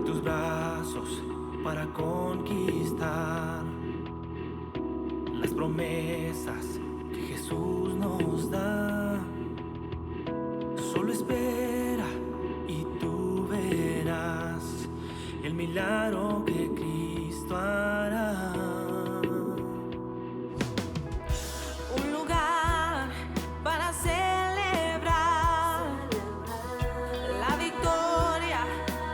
tus brazos para conquistar las promesas que Jesús nos da. Solo espera y tú verás el milagro que Cristo hará. Un lugar para celebrar la victoria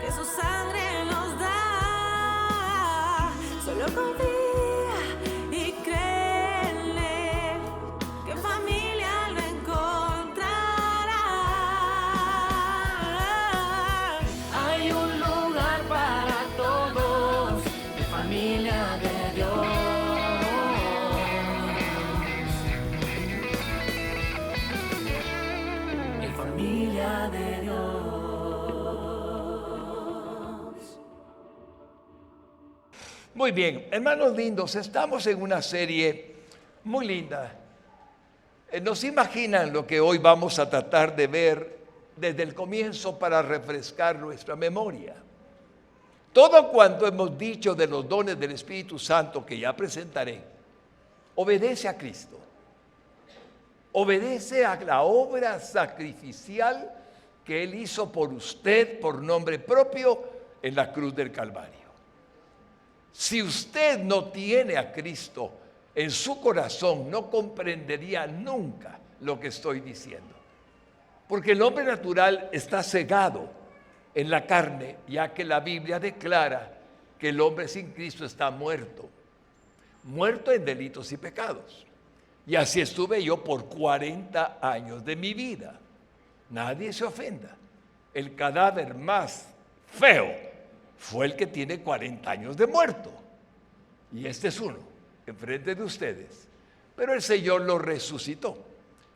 que su sangre nos da. Solo confía y cree en Él, que familia lo encontrará. Hay un lugar para todos, de familia de Dios. Familia de Dios. Muy bien, hermanos lindos, estamos en una serie muy linda. ¿No se imaginan lo que hoy vamos a tratar de ver desde el comienzo para refrescar nuestra memoria? Todo cuanto hemos dicho de los dones del Espíritu Santo, que ya presentaré, obedece a Cristo. Obedece a la obra sacrificial que Él hizo por usted, por nombre propio, en la cruz del Calvario. Si usted no tiene a Cristo en su corazón, no comprendería nunca lo que estoy diciendo. Porque el hombre natural está cegado en la carne, ya que la Biblia declara que el hombre sin Cristo está muerto. Muerto en delitos y pecados. Y así estuve yo por 40 años de mi vida. Nadie se ofenda. El cadáver más feo fue el que tiene 40 años de muerto. Y este es uno, enfrente de ustedes. Pero el Señor lo resucitó,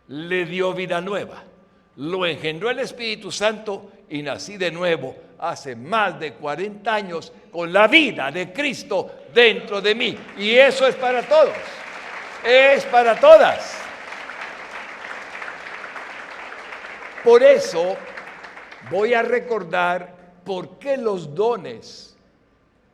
le dio vida nueva, lo engendró el Espíritu Santo y nací de nuevo hace más de 40 años con la vida de Cristo dentro de mí. Y eso es para todos. Es para todas. Por eso voy a recordar por qué los dones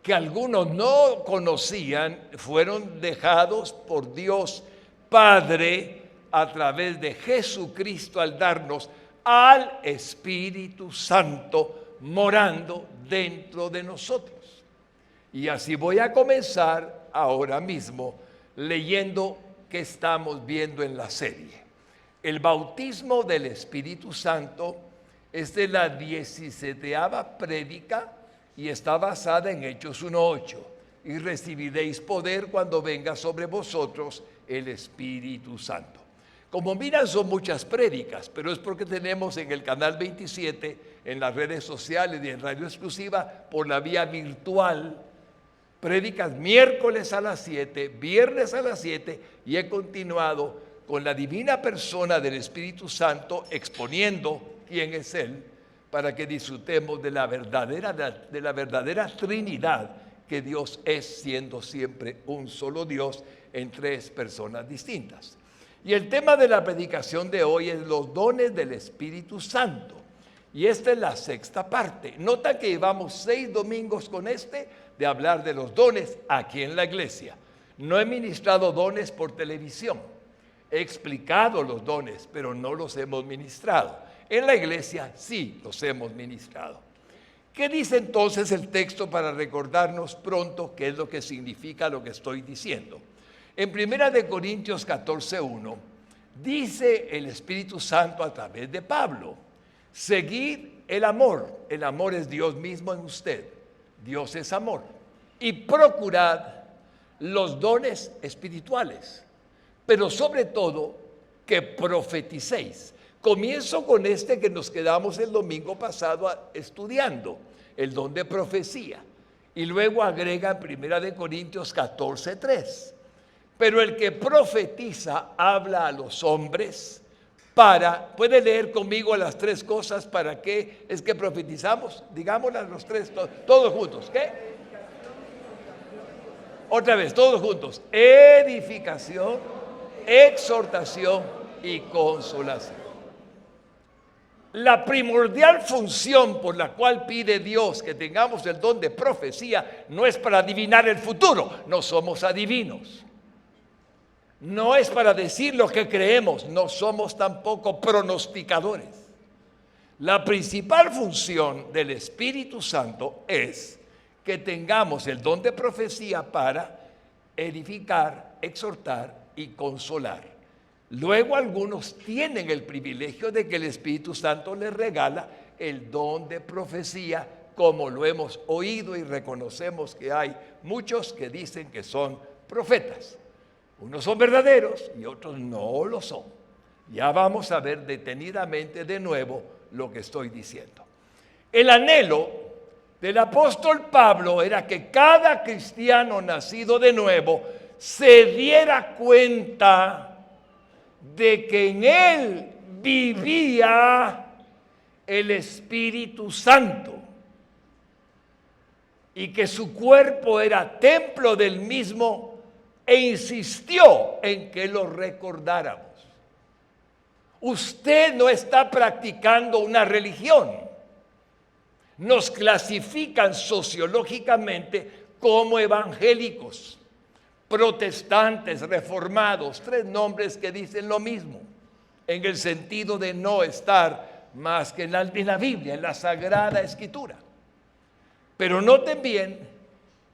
que algunos no conocían fueron dejados por Dios Padre a través de Jesucristo al darnos al Espíritu Santo morando dentro de nosotros. Y así voy a comenzar ahora mismo leyendo que estamos viendo en la serie. El bautismo del Espíritu Santo es de la 17ª prédica y está basada en Hechos 1:8. Y recibiréis poder cuando venga sobre vosotros el Espíritu Santo. Como miran, son muchas prédicas, pero es porque tenemos en el canal 27, en las redes sociales y en Radio Exclusiva, por la vía virtual, prédicas miércoles a las 7, viernes a las 7, y he continuado con la divina persona del Espíritu Santo exponiendo quién es Él, para que disfrutemos de la verdadera Trinidad que Dios es, siendo siempre un solo Dios en tres personas distintas. Y el tema de la predicación de hoy es los dones del Espíritu Santo. Y esta es la 6ª parte. Nota que llevamos 6 domingos con de hablar de los dones aquí en la iglesia. No he ministrado dones por televisión. He explicado los dones, pero no los hemos ministrado. En la iglesia sí los hemos ministrado. ¿Qué dice entonces el texto para recordarnos pronto qué es lo que significa lo que estoy diciendo? En 1 Corintios 14:1 dice el Espíritu Santo a través de Pablo: seguid el amor. El amor es Dios mismo en usted. Dios es amor. Y procurad los dones espirituales, pero sobre todo que profeticéis. Comienzo con que nos quedamos el domingo pasado estudiando, el don de profecía. Y luego agrega en 1 Corintios 14:3. Pero el que profetiza habla a los hombres ¿puede leer conmigo las 3 cosas para qué es que profetizamos? Digámoslas los 3, todos juntos. ¿Qué? Otra vez, todos juntos. Edificación, exhortación y consolación. la primordial función por la cual pide Dios que tengamos el don de profecía no es para adivinar el futuro, no somos adivinos. No es para decir lo que creemos, no somos tampoco pronosticadores. La principal función del Espíritu Santo es que tengamos el don de profecía para edificar, exhortar y consolar. Luego algunos tienen el privilegio de que el Espíritu Santo les regala el don de profecía, como lo hemos oído y reconocemos que hay muchos que dicen que son profetas. Unos son verdaderos y otros no lo son. Ya vamos a ver detenidamente de nuevo lo que estoy diciendo. El anhelo del apóstol Pablo era que cada cristiano nacido de nuevo se diera cuenta de que en él vivía el Espíritu Santo y que su cuerpo era templo del mismo, e insistió en que lo recordáramos. Usted no está practicando una religión. Nos clasifican sociológicamente como evangélicos, protestantes, reformados, 3 nombres que dicen lo mismo, en el sentido de no estar más que en la Biblia, en la Sagrada Escritura. Pero noten bien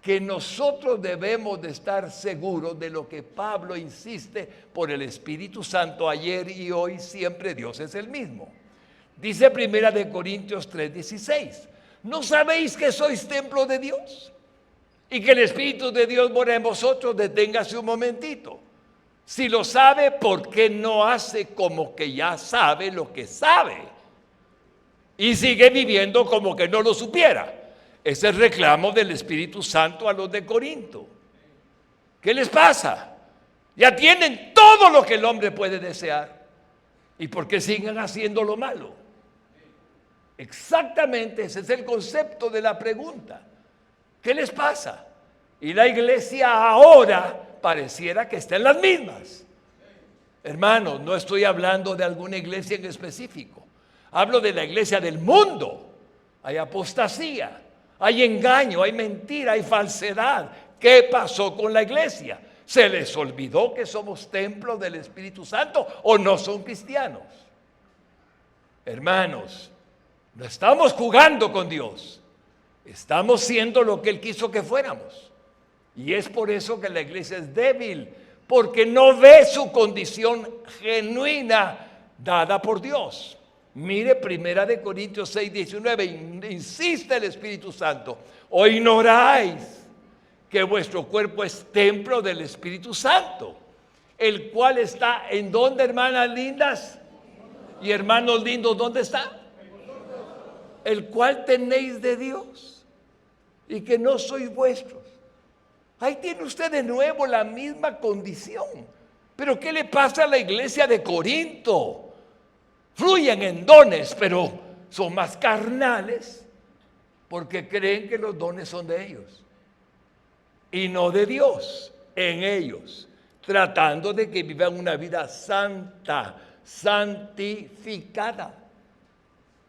que nosotros debemos de estar seguros de lo que Pablo insiste por el Espíritu Santo ayer y hoy, siempre Dios es el mismo. Dice 1 Corintios 3:16, ¿no sabéis que sois templo de Dios? Y que el Espíritu de Dios mora en vosotros. Deténgase un momentito. Si lo sabe, ¿por qué no hace como que ya sabe lo que sabe? Y sigue viviendo como que no lo supiera. Es el reclamo del Espíritu Santo a los de Corinto. ¿Qué les pasa? Ya tienen todo lo que el hombre puede desear. ¿Y por qué siguen haciendo lo malo? Exactamente ese es el concepto de la pregunta. ¿Qué les pasa? Y la iglesia ahora pareciera que está en las mismas. Hermanos, no estoy hablando de alguna iglesia en específico. Hablo de la iglesia del mundo. Hay apostasía, hay engaño, hay mentira, hay falsedad. ¿Qué pasó con la iglesia? ¿Se les olvidó que somos templo del Espíritu Santo o no son cristianos? Hermanos, no estamos jugando con Dios. Estamos siendo lo que Él quiso que fuéramos. Y es por eso que la iglesia es débil, porque no ve su condición genuina dada por Dios. Mire 1 Corintios 6:19, insiste el Espíritu Santo. ¿O ignoráis que vuestro cuerpo es templo del Espíritu Santo, el cual está en dónde, hermanas lindas? Y hermanos lindos, ¿dónde está? El cual tenéis de Dios y que no sois vuestros. Ahí tiene usted de nuevo la misma condición. Pero ¿qué le pasa a la iglesia de Corinto? Fluyen en dones, pero son más carnales porque creen que los dones son de ellos y no de Dios en ellos, tratando de que vivan una vida santa, santificada.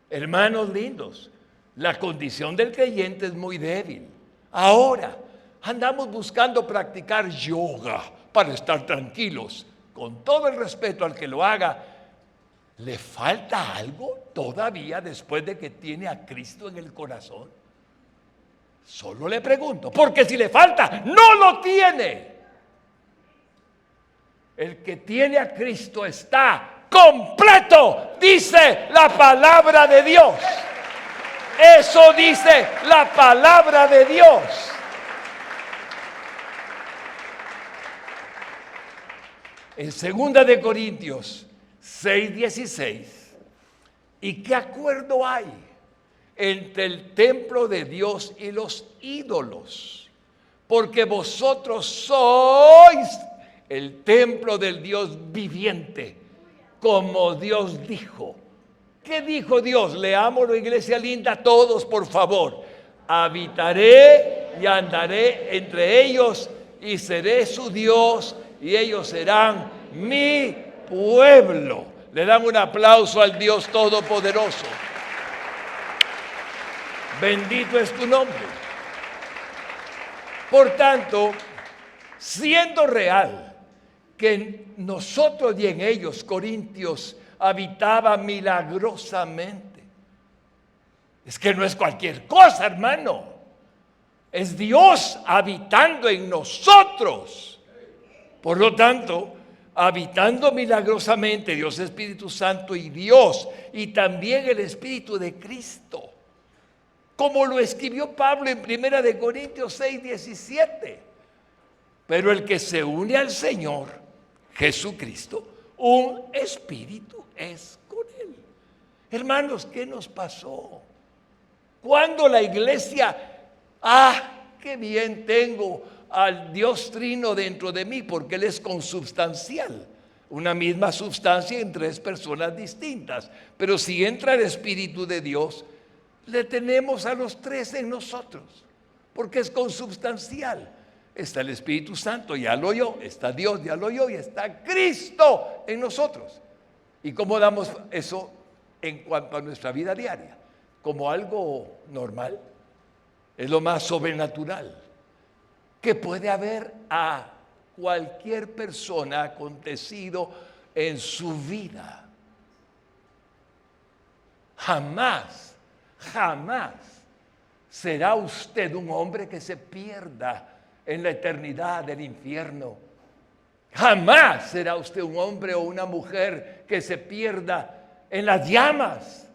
Hermanos lindos, la condición del creyente es muy débil. Ahora andamos buscando practicar yoga para estar tranquilos. Con todo el respeto al que lo haga, ¿le falta algo todavía después de que tiene a Cristo en el corazón? Solo le pregunto, porque si le falta, no lo tiene. El que tiene a Cristo está completo, dice la palabra de Dios. Eso dice la palabra de Dios. En 2 Corintios 6:16, ¿y qué acuerdo hay entre el templo de Dios y los ídolos? Porque vosotros sois el templo del Dios viviente, como Dios dijo. ¿Qué dijo Dios? Leámoslo, iglesia linda, todos por favor. Habitaré y andaré entre ellos y seré su Dios y ellos serán mi pueblo. Le dan un aplauso al Dios Todopoderoso. Bendito es tu nombre. Por tanto, siendo real que en nosotros y en ellos, Corintios, habitaba milagrosamente. Es que no es cualquier cosa, hermano. Es Dios habitando en nosotros. Por lo tanto, habitando milagrosamente Dios Espíritu Santo y Dios, y también el Espíritu de Cristo. Como lo escribió Pablo en 1 Corintios 6:17. Pero el que se une al Señor Jesucristo, un espíritu es con Él. Hermanos, ¿qué nos pasó? Cuando la iglesia, qué bien tengo al Dios Trino dentro de mí, porque Él es consubstancial. Una misma sustancia en tres personas distintas. Pero si entra el Espíritu de Dios, le tenemos a los tres en nosotros, porque es consubstancial. Está el Espíritu Santo, ya lo oyó, está Dios, ya lo oyó, y está Cristo en nosotros. ¿Y cómo damos eso en cuanto a nuestra vida diaria? Como algo normal. Es lo más sobrenatural que puede haber a cualquier persona acontecido en su vida. Jamás será usted un hombre que se pierda en la eternidad del infierno. Jamás será usted un hombre o una mujer que se pierda en las llamas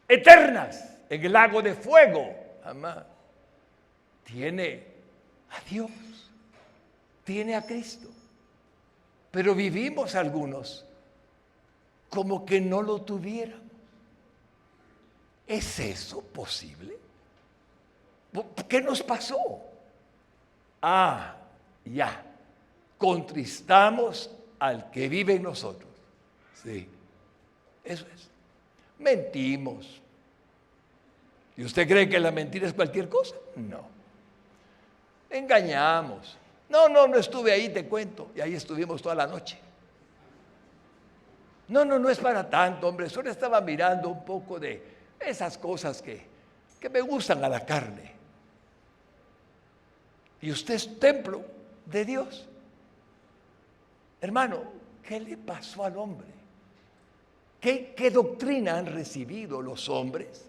eternas, en el lago de fuego. Jamás. Tiene a Dios, tiene a Cristo. Pero vivimos algunos como que no lo tuviéramos. ¿Es eso posible? ¿Qué nos pasó? Ya. Contristamos al que vive en nosotros. Sí, eso es. Mentimos. ¿Y usted cree que la mentira es cualquier cosa? No. Engañamos. No estuve ahí, te cuento. Y ahí estuvimos toda la noche. No es para tanto, hombre. Solo estaba mirando un poco de esas cosas que me gustan a la carne. Y usted es templo de Dios. Hermano, ¿qué le pasó al hombre? ¿Qué doctrina han recibido los hombres?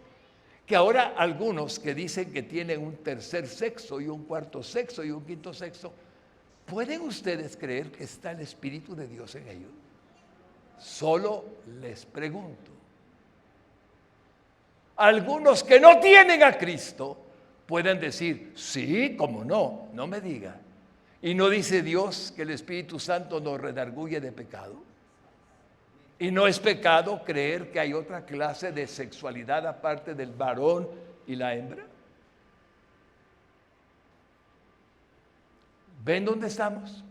Que ahora algunos que dicen que tienen un tercer sexo y un cuarto sexo y un quinto sexo, ¿pueden ustedes creer que está el Espíritu de Dios en ellos? Solo les pregunto. Algunos que no tienen a Cristo pueden decir, sí, cómo no, no me diga. ¿Y no dice Dios que el Espíritu Santo nos redarguye de pecado? ¿Y no es pecado creer que hay otra clase de sexualidad aparte del varón y la hembra? ¿Ven dónde estamos?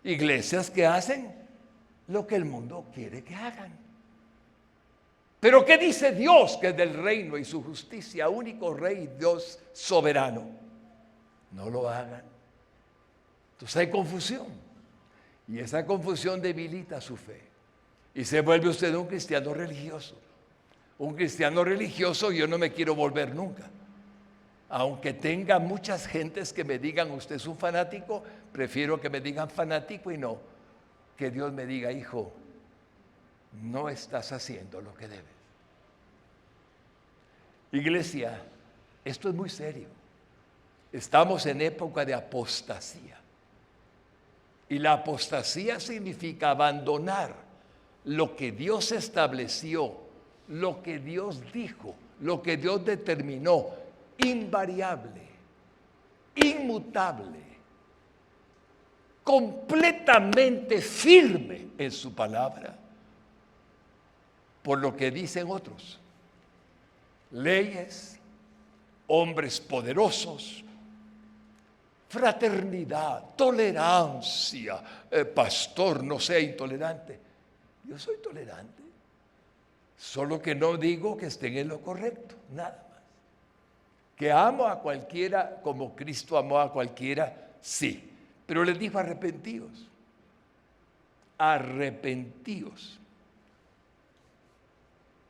Iglesias que hacen lo que el mundo quiere que hagan. Pero ¿qué dice Dios que es del reino y su justicia, único rey, Dios soberano? No lo hagan. Entonces hay confusión. Y esa confusión debilita su fe. Y se vuelve usted un cristiano religioso. Un cristiano religioso yo no me quiero volver nunca. Aunque tenga muchas gentes que me digan, usted es un fanático, prefiero que me digan fanático y no que Dios me diga, hijo, no estás haciendo lo que debes. Iglesia, esto es muy serio. Estamos en época de apostasía. Y la apostasía significa abandonar lo que Dios estableció, lo que Dios dijo, lo que Dios determinó, invariable, inmutable, completamente firme en su palabra, por lo que dicen otros. Leyes, hombres poderosos, fraternidad, tolerancia. Pastor, no sea intolerante. Yo soy tolerante, solo que no digo que estén en lo correcto, nada más. Que amo a cualquiera como Cristo amó a cualquiera, sí. Pero les dijo arrepentíos. Arrepentíos.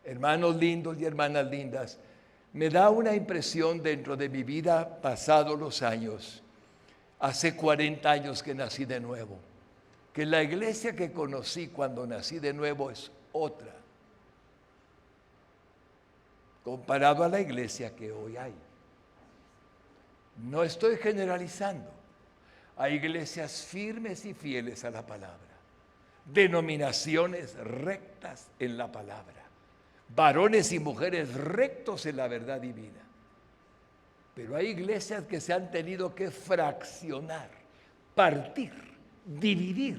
hermanos lindos y hermanas lindas, me da una impresión dentro de mi vida, pasados los años, hace 40 años que nací de nuevo, que la iglesia que conocí cuando nací de nuevo es otra, comparado a la iglesia que hoy hay. No estoy generalizando. Hay iglesias firmes y fieles a la palabra, denominaciones rectas en la palabra, varones y mujeres rectos en la verdad divina. Pero hay iglesias que se han tenido que fraccionar, partir, dividir,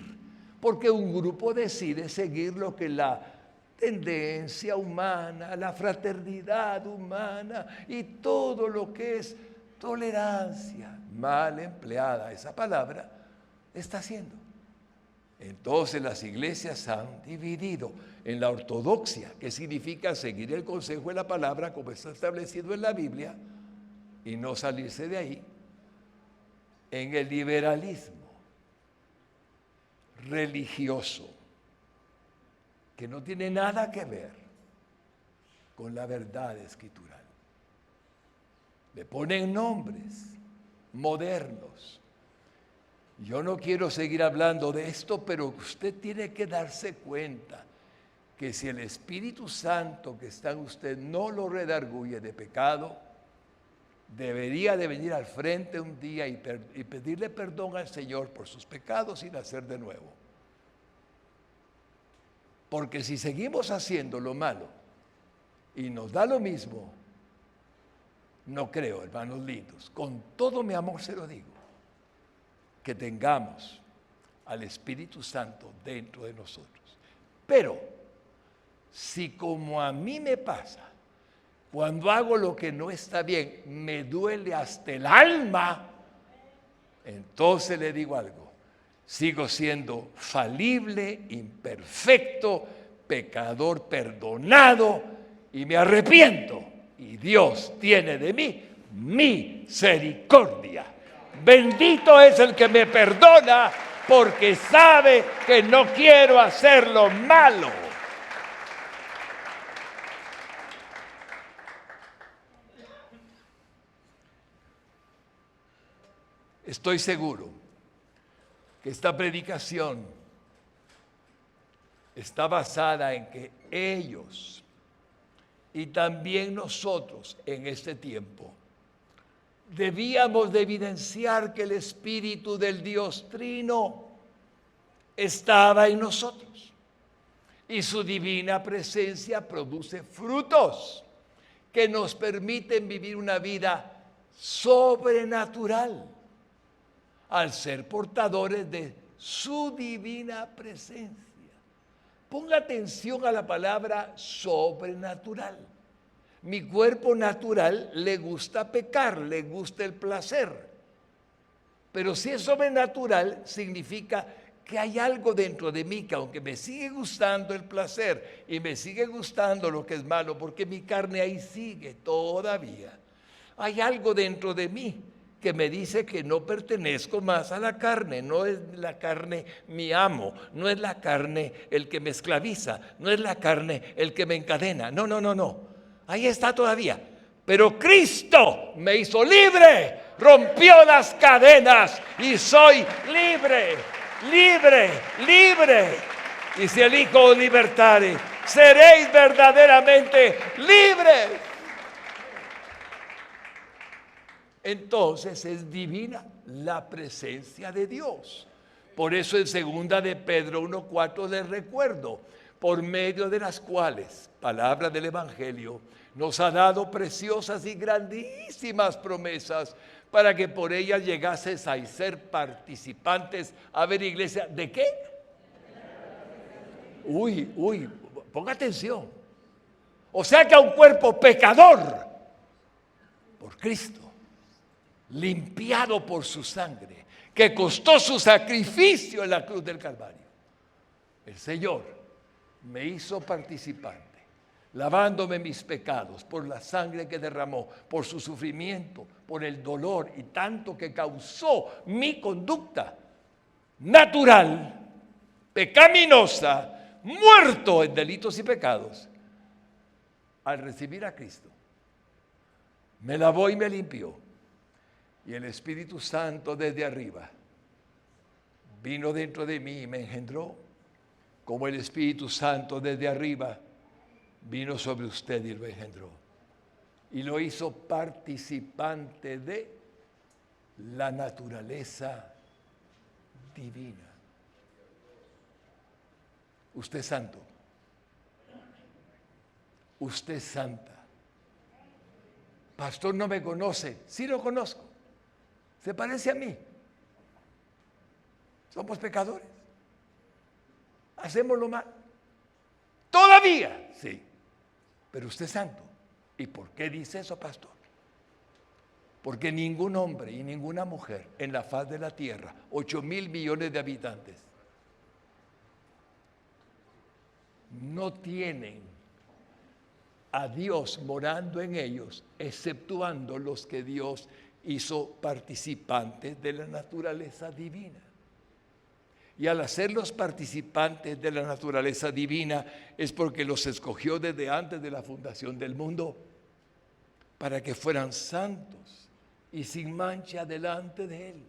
porque un grupo decide seguir lo que la tendencia humana, la fraternidad humana y todo lo que es tolerancia, mal empleada esa palabra, está haciendo. Entonces las iglesias se han dividido en la ortodoxia, que significa seguir el consejo de la palabra como está establecido en la Biblia y no salirse de ahí, en el liberalismo religioso, que no tiene nada que ver con la verdad escritural. Le ponen nombres modernos. Yo no quiero seguir hablando de esto, pero usted tiene que darse cuenta que si el Espíritu Santo que está en usted no lo redarguye de pecado, debería de venir al frente un día y pedirle perdón al Señor por sus pecados y nacer de nuevo. Porque si seguimos haciendo lo malo y nos da lo mismo, no creo, hermanos lindos, con todo mi amor se lo digo, que tengamos al Espíritu Santo dentro de nosotros. Pero, si como a mí me pasa, cuando hago lo que no está bien, me duele hasta el alma, entonces le digo algo, sigo siendo falible, imperfecto, pecador perdonado y me arrepiento. Y Dios tiene de mí misericordia. Bendito es el que me perdona porque sabe que no quiero hacer lo malo. Estoy seguro que esta predicación está basada en que ellos y también nosotros en este tiempo debíamos de evidenciar que el Espíritu del Dios Trino estaba en nosotros y su divina presencia produce frutos que nos permiten vivir una vida sobrenatural al ser portadores de su divina presencia. Ponga atención a la palabra sobrenatural. Mi cuerpo natural le gusta pecar, le gusta el placer. Pero si es sobrenatural, significa que hay algo dentro de mí que aunque me sigue gustando el placer y me sigue gustando lo que es malo, porque mi carne ahí sigue todavía, hay algo dentro de mí que me dice que no pertenezco más a la carne. No es la carne mi amo, no es la carne el que me esclaviza, no es la carne el que me encadena. No. Ahí está todavía. Pero Cristo me hizo libre, rompió las cadenas y soy libre. Y si el Hijo os libertare, seréis verdaderamente libres. Entonces es divina la presencia de Dios. Por eso en 2 de Pedro 1:4 les recuerdo, por medio de las cuales, palabra del Evangelio, nos ha dado preciosas y grandísimas promesas para que por ellas llegases a ser participantes. A ver, iglesia, ¿de qué? Uy, ponga atención. O sea que a un cuerpo pecador, por Cristo, limpiado por su sangre, que costó su sacrificio en la cruz del Calvario, el Señor me hizo participante, lavándome mis pecados por la sangre que derramó, por su sufrimiento, por el dolor y tanto que causó mi conducta natural, pecaminosa, muerto en delitos y pecados. al recibir a Cristo, me lavó y me limpió. Y el Espíritu Santo desde arriba vino dentro de mí y me engendró, como el Espíritu Santo desde arriba vino sobre usted y lo engendró. Y lo hizo participante de la naturaleza divina. Usted es santo. Usted es santa. Pastor, no me conoce. Sí lo conozco. Se parece a mí. Somos pecadores. Hacemos lo mal. Todavía, sí. Pero usted es santo. ¿Y por qué dice eso, pastor? Porque ningún hombre y ninguna mujer en la faz de la tierra, 8,000 millones de habitantes, no tienen a Dios morando en ellos, exceptuando los que Dios hizo participantes de la naturaleza divina. Y al hacerlos participantes de la naturaleza divina es porque los escogió desde antes de la fundación del mundo para que fueran santos y sin mancha delante de Él.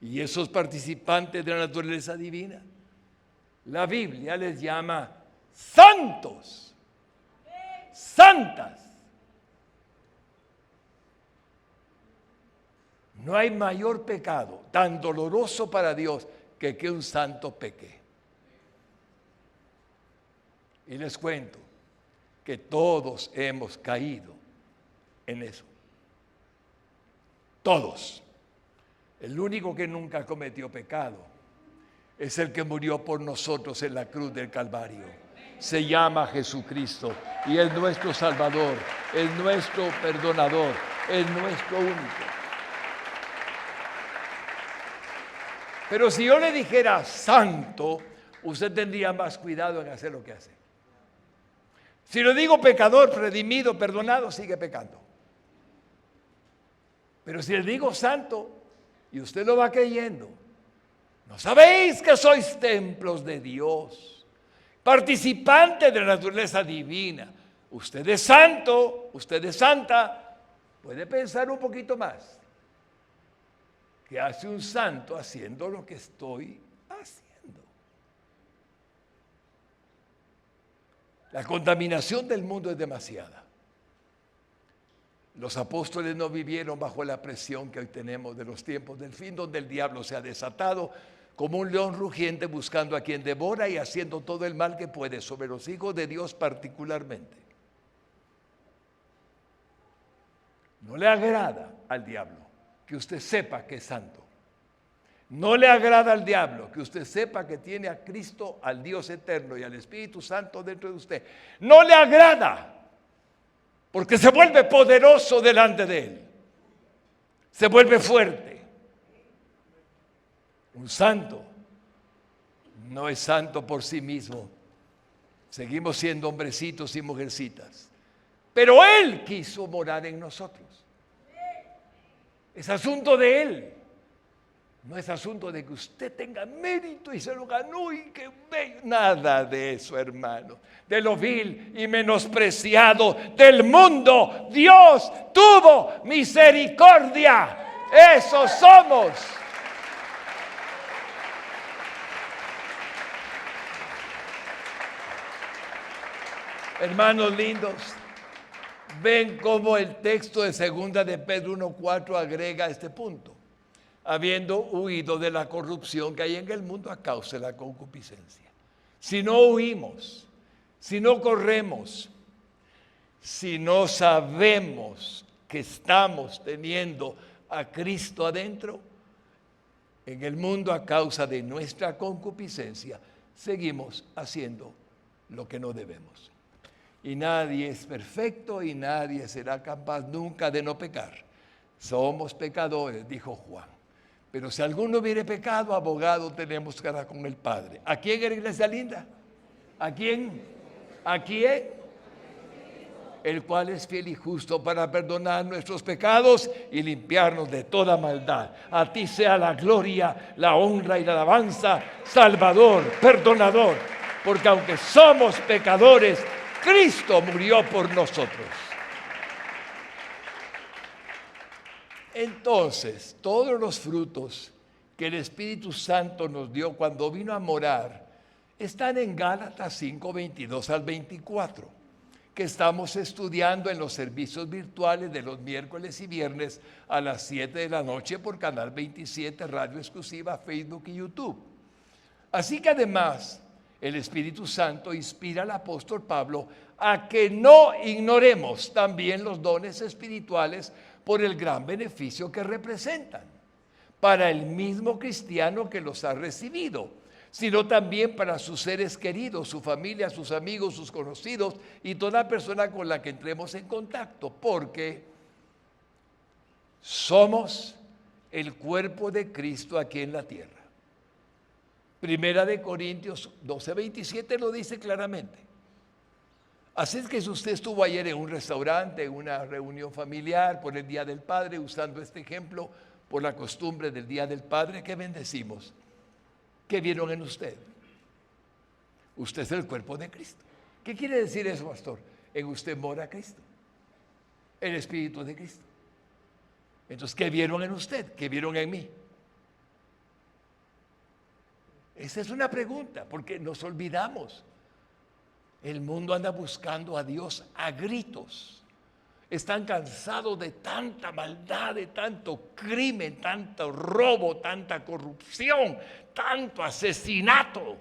Y esos participantes de la naturaleza divina, la Biblia les llama santos, santas. No hay mayor pecado tan doloroso para Dios que un santo peque. Y les cuento que todos hemos caído en eso. Todos. El único que nunca cometió pecado es el que murió por nosotros en la cruz del Calvario. Se llama Jesucristo y es nuestro Salvador, es nuestro perdonador, es nuestro único. Pero si yo le dijera santo, usted tendría más cuidado en hacer lo que hace. Si le digo pecador, redimido, perdonado, sigue pecando. Pero si le digo santo y usted lo va creyendo, ¿no sabéis que sois templos de Dios, participantes de la naturaleza divina? Usted es santo, usted es santa. Puede pensar un poquito más. ¿Qué hace un santo haciendo lo que estoy haciendo? La contaminación del mundo es demasiada. Los apóstoles no vivieron bajo la presión que hoy tenemos de los tiempos del fin, donde el diablo se ha desatado como un león rugiente buscando a quien devora y haciendo todo el mal que puede sobre los hijos de Dios particularmente. No le agrada al diablo que usted sepa que es santo. No le agrada al diablo que usted sepa que tiene a Cristo, al Dios eterno y al Espíritu Santo dentro de usted. No le agrada, porque se vuelve poderoso delante de Él. Se vuelve fuerte. Un santo no es santo por sí mismo. Seguimos siendo hombrecitos y mujercitas. Pero Él quiso morar en nosotros. Es asunto de Él. No es asunto de que usted tenga mérito y se lo ganó y que nada de eso, hermano. De lo vil y menospreciado del mundo, Dios tuvo misericordia. Esos somos. Hermanos lindos, ven cómo el texto de 2 de Pedro 1:4 agrega este punto. Habiendo huido de la corrupción que hay en el mundo a causa de la concupiscencia. Si no huimos, si no corremos, si no sabemos que estamos teniendo a Cristo adentro, en el mundo a causa de nuestra concupiscencia, seguimos haciendo lo que no debemos. Y nadie es perfecto y nadie será capaz nunca de no pecar. Somos pecadores, dijo Juan. Pero si alguno hubiere pecado, abogado tenemos cara con el Padre. ¿A quién era iglesia linda? ¿A quién? ¿A quién? El cual es fiel y justo para perdonar nuestros pecados y limpiarnos de toda maldad. A ti sea la gloria, la honra y la alabanza, Salvador, perdonador. Porque aunque somos pecadores, Cristo murió por nosotros. Entonces, todos los frutos que el Espíritu Santo nos dio cuando vino a morar están en Gálatas 5, 22 al 24, que estamos estudiando en los servicios virtuales de los miércoles y viernes a las 7 de la noche por Canal 27, Radio Exclusiva, Facebook y YouTube. Así que además, el Espíritu Santo inspira al apóstol Pablo a que no ignoremos también los dones espirituales por el gran beneficio que representan para el mismo cristiano que los ha recibido, sino también para sus seres queridos, su familia, sus amigos, sus conocidos y toda persona con la que entremos en contacto, porque somos el cuerpo de Cristo aquí en la tierra. Primera de Corintios 12:27 lo dice claramente. Así es que si usted estuvo ayer en un restaurante, en una reunión familiar por el Día del Padre, usando este ejemplo por la costumbre del Día del Padre, ¿qué bendecimos? ¿Qué vieron en usted? Usted es el cuerpo de Cristo. ¿Qué quiere decir eso, pastor? En usted mora Cristo, el Espíritu de Cristo. Entonces, ¿qué vieron en usted? ¿Qué vieron en mí? Esa es una pregunta, porque nos olvidamos. El mundo anda buscando a Dios a gritos. Están cansados de tanta maldad, de tanto crimen, tanto robo, tanta corrupción, tanto asesinato.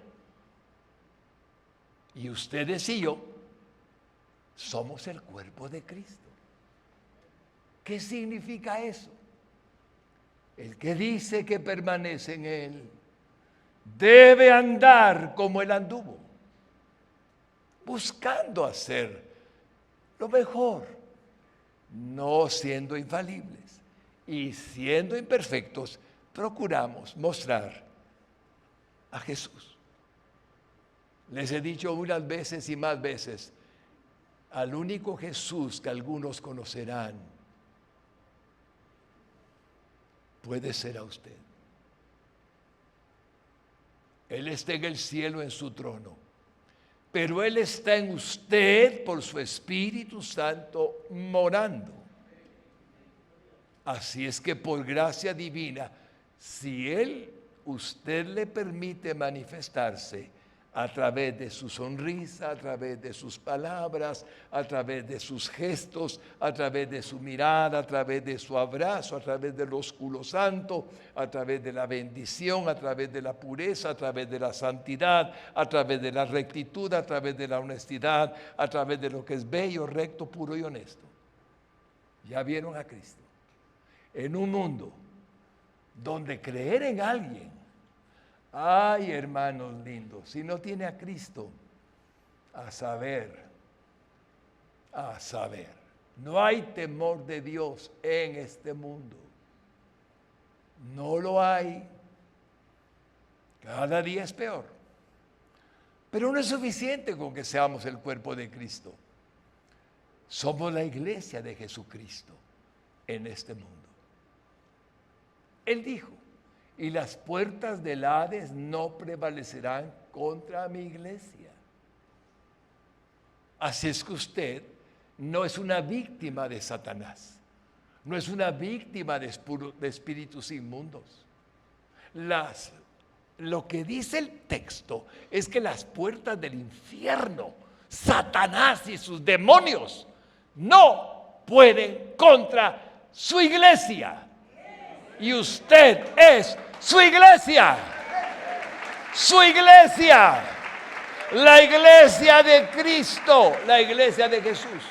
Y ustedes y yo somos el cuerpo de Cristo. ¿Qué significa eso? El que dice que permanece en Él debe andar como Él anduvo, buscando hacer lo mejor, no siendo infalibles y siendo imperfectos, procuramos mostrar a Jesús. Les he dicho unas veces y más veces, al único Jesús que algunos conocerán puede ser a usted. Él está en el cielo en su trono, pero Él está en usted por su Espíritu Santo morando. Así es que por gracia divina, si usted le permite manifestarse a través de su sonrisa, a través de sus palabras, a través de sus gestos, a través de su mirada, a través de su abrazo, a través del ósculo santo, a través de la bendición, a través de la pureza, a través de la santidad, a través de la rectitud, a través de la honestidad, a través de lo que es bello, recto, puro y honesto. Ya vieron a Cristo. En un mundo donde creer en alguien, ay, hermanos lindos, si no tiene a Cristo, a saber, no hay temor de Dios en este mundo. No lo hay. Cada día es peor. Pero no es suficiente con que seamos el cuerpo de Cristo. Somos la iglesia de Jesucristo en este mundo. Él dijo: y las puertas del Hades no prevalecerán contra mi iglesia. Así es que usted no es una víctima de Satanás, no es una víctima de espíritus inmundos. Lo que dice el texto es que las puertas del infierno, Satanás y sus demonios, no pueden contra su iglesia. Y usted es su iglesia, la iglesia de Cristo, la iglesia de Jesús.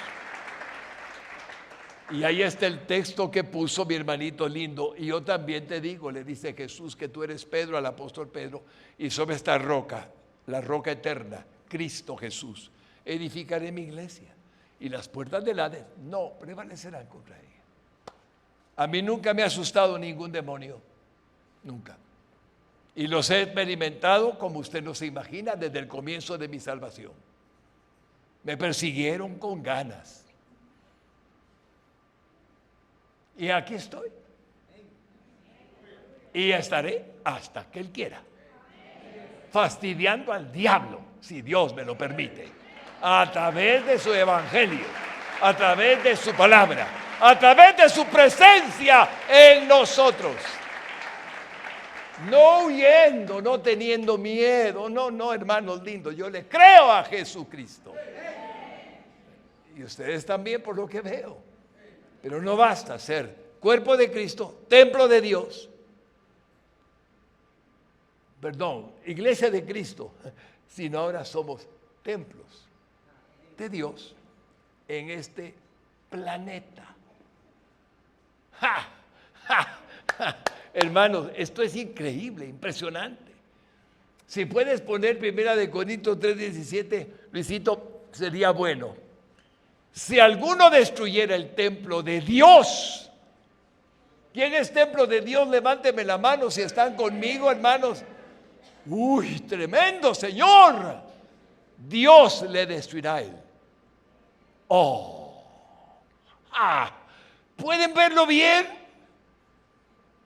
Y ahí está el texto que puso mi hermanito lindo. Y yo también te digo, le dice Jesús, que tú eres Pedro, al apóstol Pedro, y sobre esta roca, la roca eterna, Cristo Jesús, edificaré mi iglesia, y las puertas del Hades no prevalecerán contra ella. A mí nunca me ha asustado ningún demonio, nunca. Y los he experimentado, como usted no se imagina, desde el comienzo de mi salvación. Me persiguieron con ganas. Y aquí estoy. Y estaré hasta que Él quiera, fastidiando al diablo, si Dios me lo permite. a través de su evangelio, a través de su palabra, a través de su presencia en nosotros. No huyendo, no teniendo miedo. No, hermanos lindos, yo le creo a Jesucristo. Y ustedes también, por lo que veo. Pero no basta ser cuerpo de Cristo, templo de Dios. Perdón, iglesia de Cristo, sino ahora somos templos de Dios en este planeta. ¡Ja! ¡Ja! ¡Ja! Hermanos, esto es increíble, impresionante. Si puedes poner 1 Corintios 3:17, Luisito, sería bueno. Si alguno destruyera el templo de Dios, ¿quién es templo de Dios? Levánteme la mano si están conmigo, hermanos. ¡Uy, tremendo, Señor! Dios le destruirá a él. ¡Oh! ¡Ah! ¿Pueden verlo bien?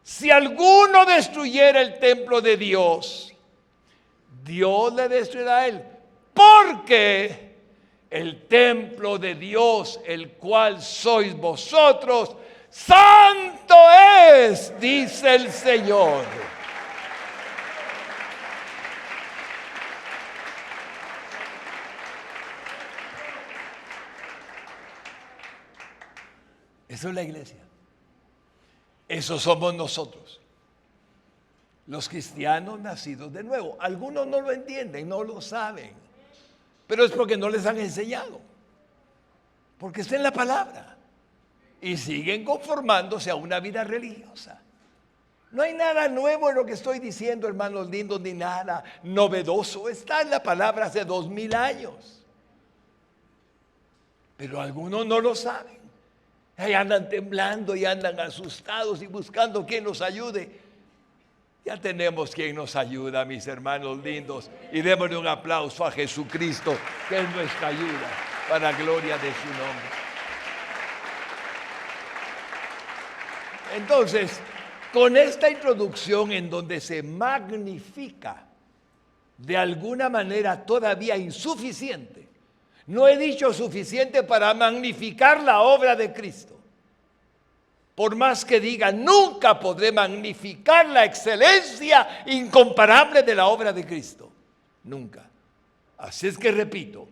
Si alguno destruyera el templo de Dios, Dios le destruirá a él. Porque el templo de Dios, el cual sois vosotros, santo es, dice el Señor. Eso es la iglesia. Eso somos nosotros, los cristianos nacidos de nuevo. Algunos no lo entienden, no lo saben, pero es porque no les han enseñado, porque está en la palabra y siguen conformándose a una vida religiosa. No hay nada nuevo en lo que estoy diciendo, hermanos lindos, ni nada novedoso. Está en la palabra hace 2000 años, pero algunos no lo saben. Ahí andan temblando y andan asustados y buscando quien nos ayude. Ya tenemos quien nos ayuda, mis hermanos lindos. Y démosle un aplauso a Jesucristo, que es nuestra ayuda, para gloria de su nombre. Entonces, con esta introducción en donde se magnifica de alguna manera todavía insuficiente, no he dicho suficiente para magnificar la obra de Cristo. Por más que diga, nunca podré magnificar la excelencia incomparable de la obra de Cristo. Nunca. Así es que repito,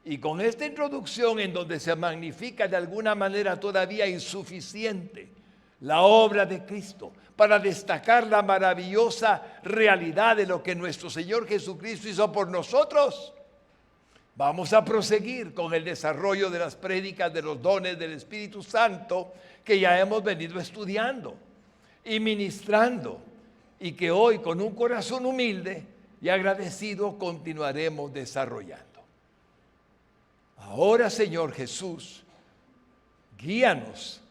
y con esta introducción en donde se magnifica de alguna manera todavía insuficiente la obra de Cristo, para destacar la maravillosa realidad de lo que nuestro Señor Jesucristo hizo por nosotros, vamos a proseguir con el desarrollo de las prédicas de los dones del Espíritu Santo que ya hemos venido estudiando y ministrando, y que hoy con un corazón humilde y agradecido continuaremos desarrollando. Ahora, Señor Jesús, guíanos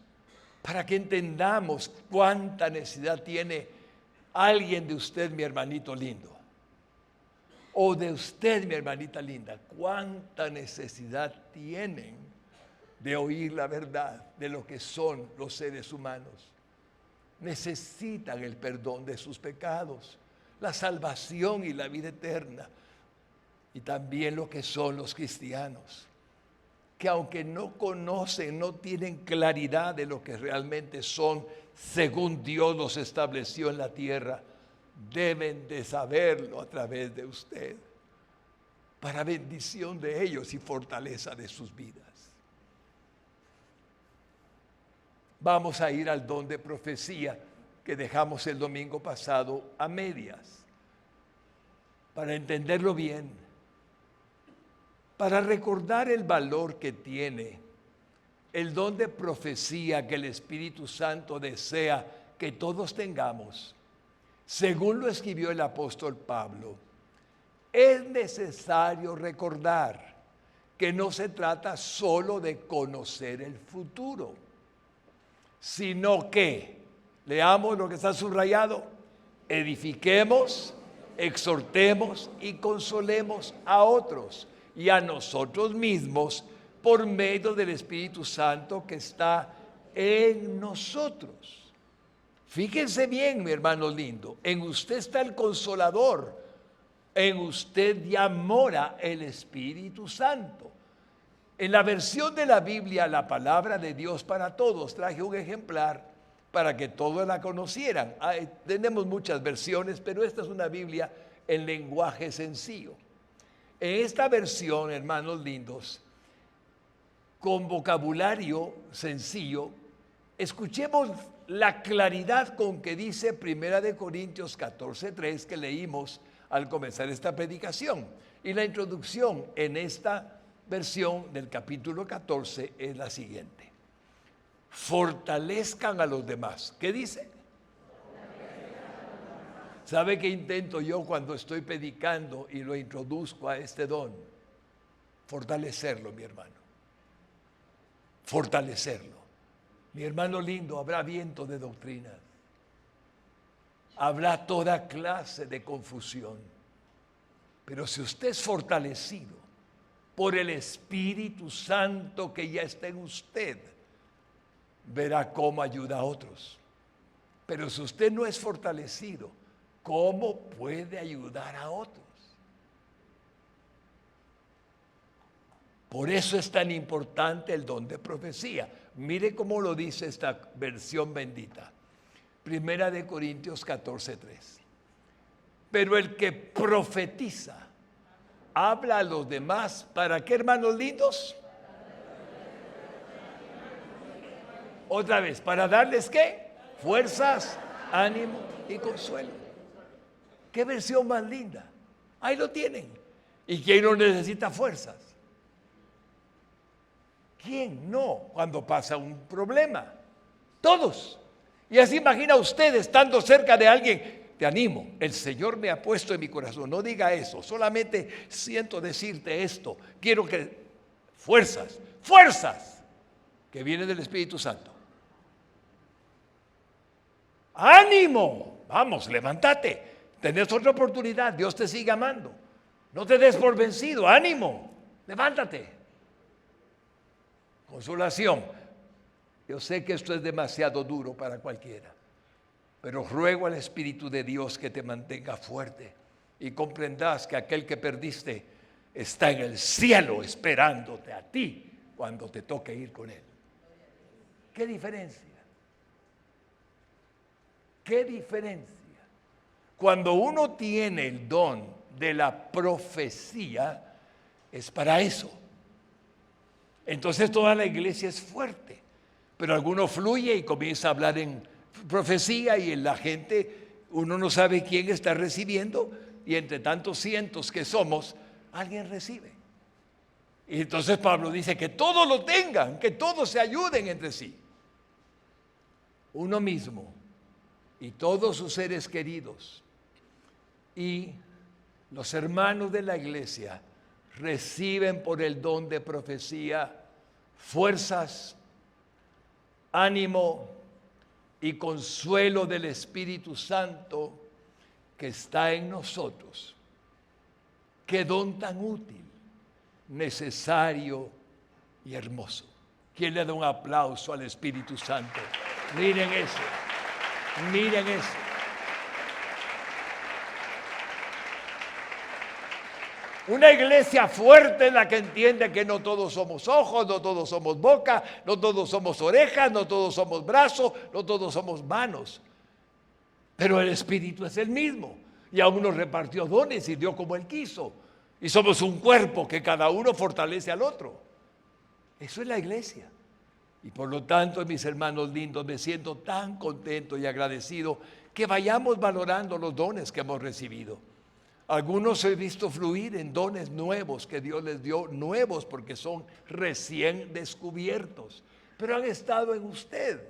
para que entendamos cuánta necesidad tiene alguien de usted, mi hermanito lindo, o de usted, mi hermanita linda, cuánta necesidad tienen de oír la verdad de lo que son los seres humanos. Necesitan el perdón de sus pecados, la salvación y la vida eterna, y también lo que son los cristianos, que aunque no conocen, no tienen claridad de lo que realmente son, según Dios los estableció en la tierra, deben de saberlo a través de usted, para bendición de ellos y fortaleza de sus vidas. Vamos a ir al don de profecía que dejamos el domingo pasado a medias, para entenderlo bien, para recordar el valor que tiene el don de profecía que el Espíritu Santo desea que todos tengamos. Según lo escribió el apóstol Pablo, es necesario recordar que no se trata solo de conocer el futuro, sino que, leamos lo que está subrayado, edifiquemos, exhortemos y consolemos a otros y a nosotros mismos por medio del Espíritu Santo que está en nosotros. Fíjense bien, mi hermano lindo, en usted está el Consolador, en usted ya mora el Espíritu Santo. En la versión de la Biblia, la palabra de Dios para todos, traje un ejemplar para que todos la conocieran. Tenemos muchas versiones, pero esta es una Biblia en lenguaje sencillo. En esta versión, hermanos lindos, con vocabulario sencillo, escuchemos la claridad con que dice 1 Corintios 14:3 que leímos al comenzar esta predicación. Y la introducción en esta versión del capítulo 14 es la siguiente: fortalezcan a los demás. ¿Qué dice? ¿Sabe qué intento yo cuando estoy predicando y lo introduzco a este don? Fortalecerlo, mi hermano. Fortalecerlo. Mi hermano lindo, habrá viento de doctrinas. Habrá toda clase de confusión. Pero si usted es fortalecido por el Espíritu Santo que ya está en usted, verá cómo ayuda a otros. Pero si usted no es fortalecido, ¿cómo puede ayudar a otros? Por eso es tan importante el don de profecía. Mire cómo lo dice esta versión bendita. 1 Corintios 14:3. Pero el que profetiza habla a los demás, ¿para qué, hermanos lindos? Otra vez, ¿para darles qué? Fuerzas, ánimo y consuelo. ¿Qué versión más linda? Ahí lo tienen. ¿Y quién no necesita fuerzas? ¿Quién no cuando pasa un problema? Todos. Y así imagina usted estando cerca de alguien. Te animo, el Señor me ha puesto en mi corazón. No diga eso, solamente siento decirte esto. Quiero que fuerzas que vienen del Espíritu Santo. ¡Ánimo! Vamos, levántate. Tenés otra oportunidad, Dios te sigue amando. No te des por vencido, ánimo, levántate. Consolación. Yo sé que esto es demasiado duro para cualquiera, pero ruego al Espíritu de Dios que te mantenga fuerte y comprendas que aquel que perdiste está en el cielo esperándote a ti cuando te toque ir con él. ¿Qué diferencia? ¿Qué diferencia? Cuando uno tiene el don de la profecía, es para eso. Entonces toda la iglesia es fuerte, pero alguno fluye y comienza a hablar en profecía y en la gente, uno no sabe quién está recibiendo, y entre tantos cientos que somos, alguien recibe. Y entonces Pablo dice que todos lo tengan, que todos se ayuden entre sí. Uno mismo y todos sus seres queridos y los hermanos de la iglesia reciben por el don de profecía fuerzas, ánimo y consuelo del Espíritu Santo que está en nosotros. Qué don tan útil, necesario y hermoso. ¿Quién le da un aplauso al Espíritu Santo? Miren eso, miren eso. Una iglesia fuerte es la que entiende que no todos somos ojos, no todos somos boca, no todos somos orejas, no todos somos brazos, no todos somos manos. Pero el Espíritu es el mismo. Y a uno repartió dones y dio como Él quiso. Y somos un cuerpo que cada uno fortalece al otro. Eso es la iglesia. Y por lo tanto, mis hermanos lindos, me siento tan contento y agradecido que vayamos valorando los dones que hemos recibido. Algunos he visto fluir en dones nuevos que Dios les dio, nuevos porque son recién descubiertos, pero han estado en usted.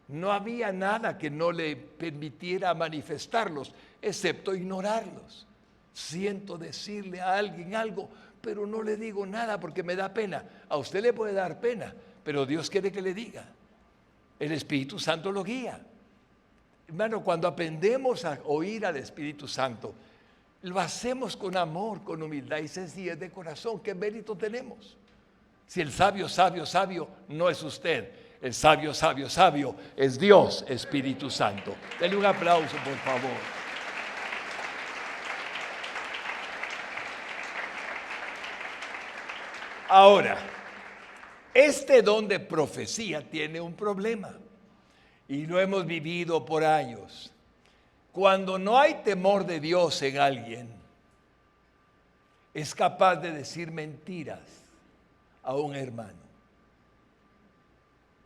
No había nada que no le permitiera manifestarlos, excepto ignorarlos. Siento decirle a alguien algo, pero no le digo nada porque me da pena. A usted le puede dar pena, pero Dios quiere que le diga. El Espíritu Santo lo guía. Hermano, cuando aprendemos a oír al Espíritu Santo, lo hacemos con amor, con humildad y sencillez de corazón. ¿Qué mérito tenemos? Si el sabio, sabio, sabio no es usted, el sabio, sabio, sabio es Dios, Espíritu Santo. Denle un aplauso, por favor. Ahora, este don de profecía tiene un problema y lo hemos vivido por años. Cuando no hay temor de Dios en alguien, es capaz de decir mentiras a un hermano.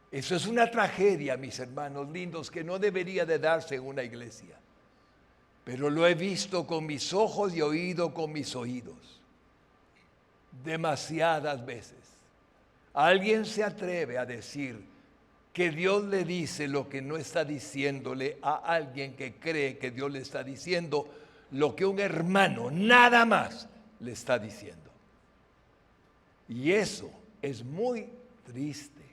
Eso es una tragedia, mis hermanos lindos, que no debería de darse en una iglesia. Pero lo he visto con mis ojos y oído con mis oídos. Demasiadas veces. Alguien se atreve a decir que Dios le dice lo que no está diciéndole a alguien que cree que Dios le está diciendo lo que un hermano nada más le está diciendo. Y eso es muy triste.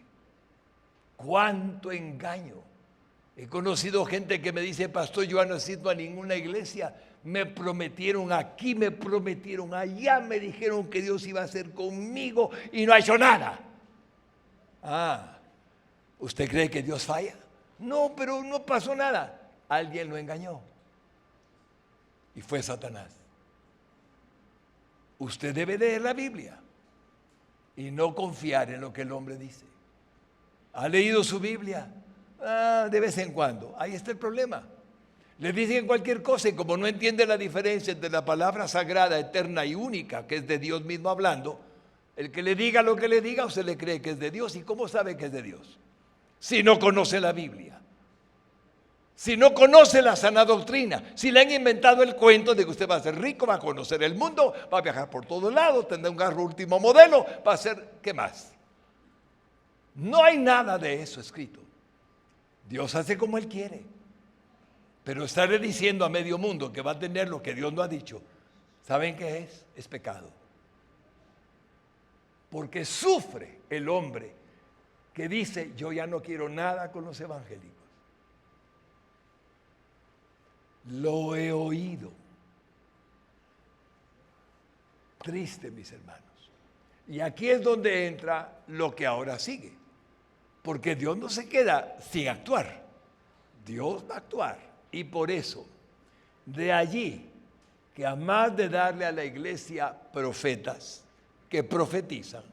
¡Cuánto engaño! He conocido gente que me dice, pastor, yo no he asisto a ninguna iglesia. Me prometieron aquí, me prometieron allá, me dijeron que Dios iba a hacer conmigo y no ha hecho nada. Ah, ¿usted cree que Dios falla? No, pero no pasó nada. Alguien lo engañó. Y fue Satanás. Usted debe leer la Biblia y no confiar en lo que el hombre dice. ¿Ha leído su Biblia? De vez en cuando. Ahí está el problema. Le dicen cualquier cosa y como no entiende la diferencia entre la palabra sagrada, eterna y única, que es de Dios mismo hablando, el que le diga lo que le diga, usted le cree que es de Dios. ¿Y cómo sabe que es de Dios? Si no conoce la Biblia. Si no conoce la sana doctrina. Si le han inventado el cuento de que usted va a ser rico, va a conocer el mundo, va a viajar por todos lados, tendrá un carro último modelo, va a hacer, ¿qué más? No hay nada de eso escrito. Dios hace como Él quiere. Pero estarle diciendo a medio mundo que va a tener lo que Dios no ha dicho, ¿saben qué es? Es pecado. Porque sufre el hombre que dice, yo ya no quiero nada con los evangélicos. Lo he oído. Triste, mis hermanos. Y aquí es donde entra lo que ahora sigue. Porque Dios no se queda sin actuar. Dios va a actuar. Y por eso, de allí, que a más de darle a la iglesia profetas que profetizan,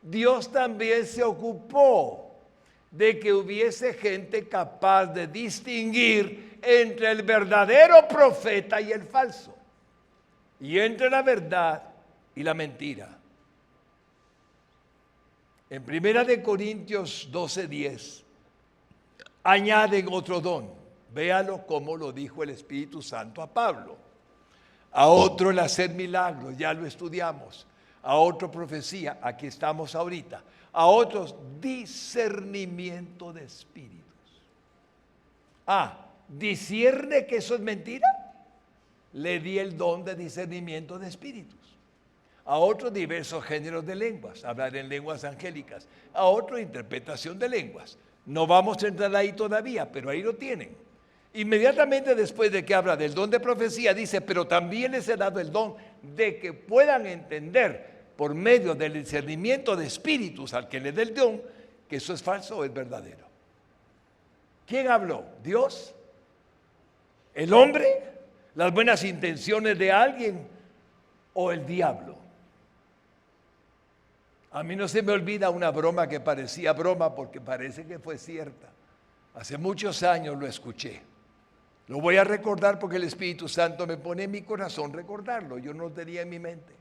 Dios también se ocupó de que hubiese gente capaz de distinguir entre el verdadero profeta y el falso, y entre la verdad y la mentira. En 1 Corintios 12:10 añaden otro don. Véalo como lo dijo el Espíritu Santo a Pablo. A otro el hacer milagros, ya lo estudiamos. A otro profecía, aquí estamos ahorita. A otros discernimiento de espíritus. ¿Discierne que eso es mentira? Le di el don de discernimiento de espíritus. A otros diversos géneros de lenguas, hablar en lenguas angélicas. A otro interpretación de lenguas. No vamos a entrar ahí todavía, pero ahí lo tienen. Inmediatamente después de que habla del don de profecía, dice, pero también les he dado el don de que puedan entender por medio del discernimiento de espíritus al que le dé el don, que eso es falso o es verdadero. ¿Quién habló? ¿Dios? ¿El hombre? ¿Las buenas intenciones de alguien? ¿O el diablo? A mí no se me olvida una broma que parecía broma porque parece que fue cierta. Hace muchos años lo escuché. Lo voy a recordar porque el Espíritu Santo me pone en mi corazón recordarlo. Yo no lo tenía en mi mente.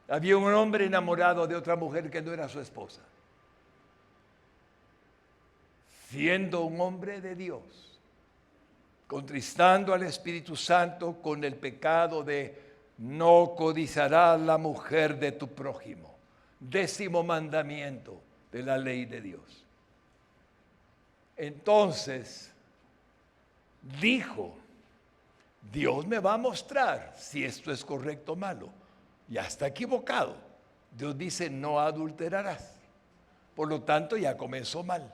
Había un hombre enamorado de otra mujer que no era su esposa. Siendo un hombre de Dios, contristando al Espíritu Santo con el pecado de no codiciarás la mujer de tu prójimo. 10º mandamiento de la ley de Dios. Entonces dijo, Dios me va a mostrar si esto es correcto o malo. Ya está equivocado. Dios dice, no adulterarás. Por lo tanto, ya comenzó mal.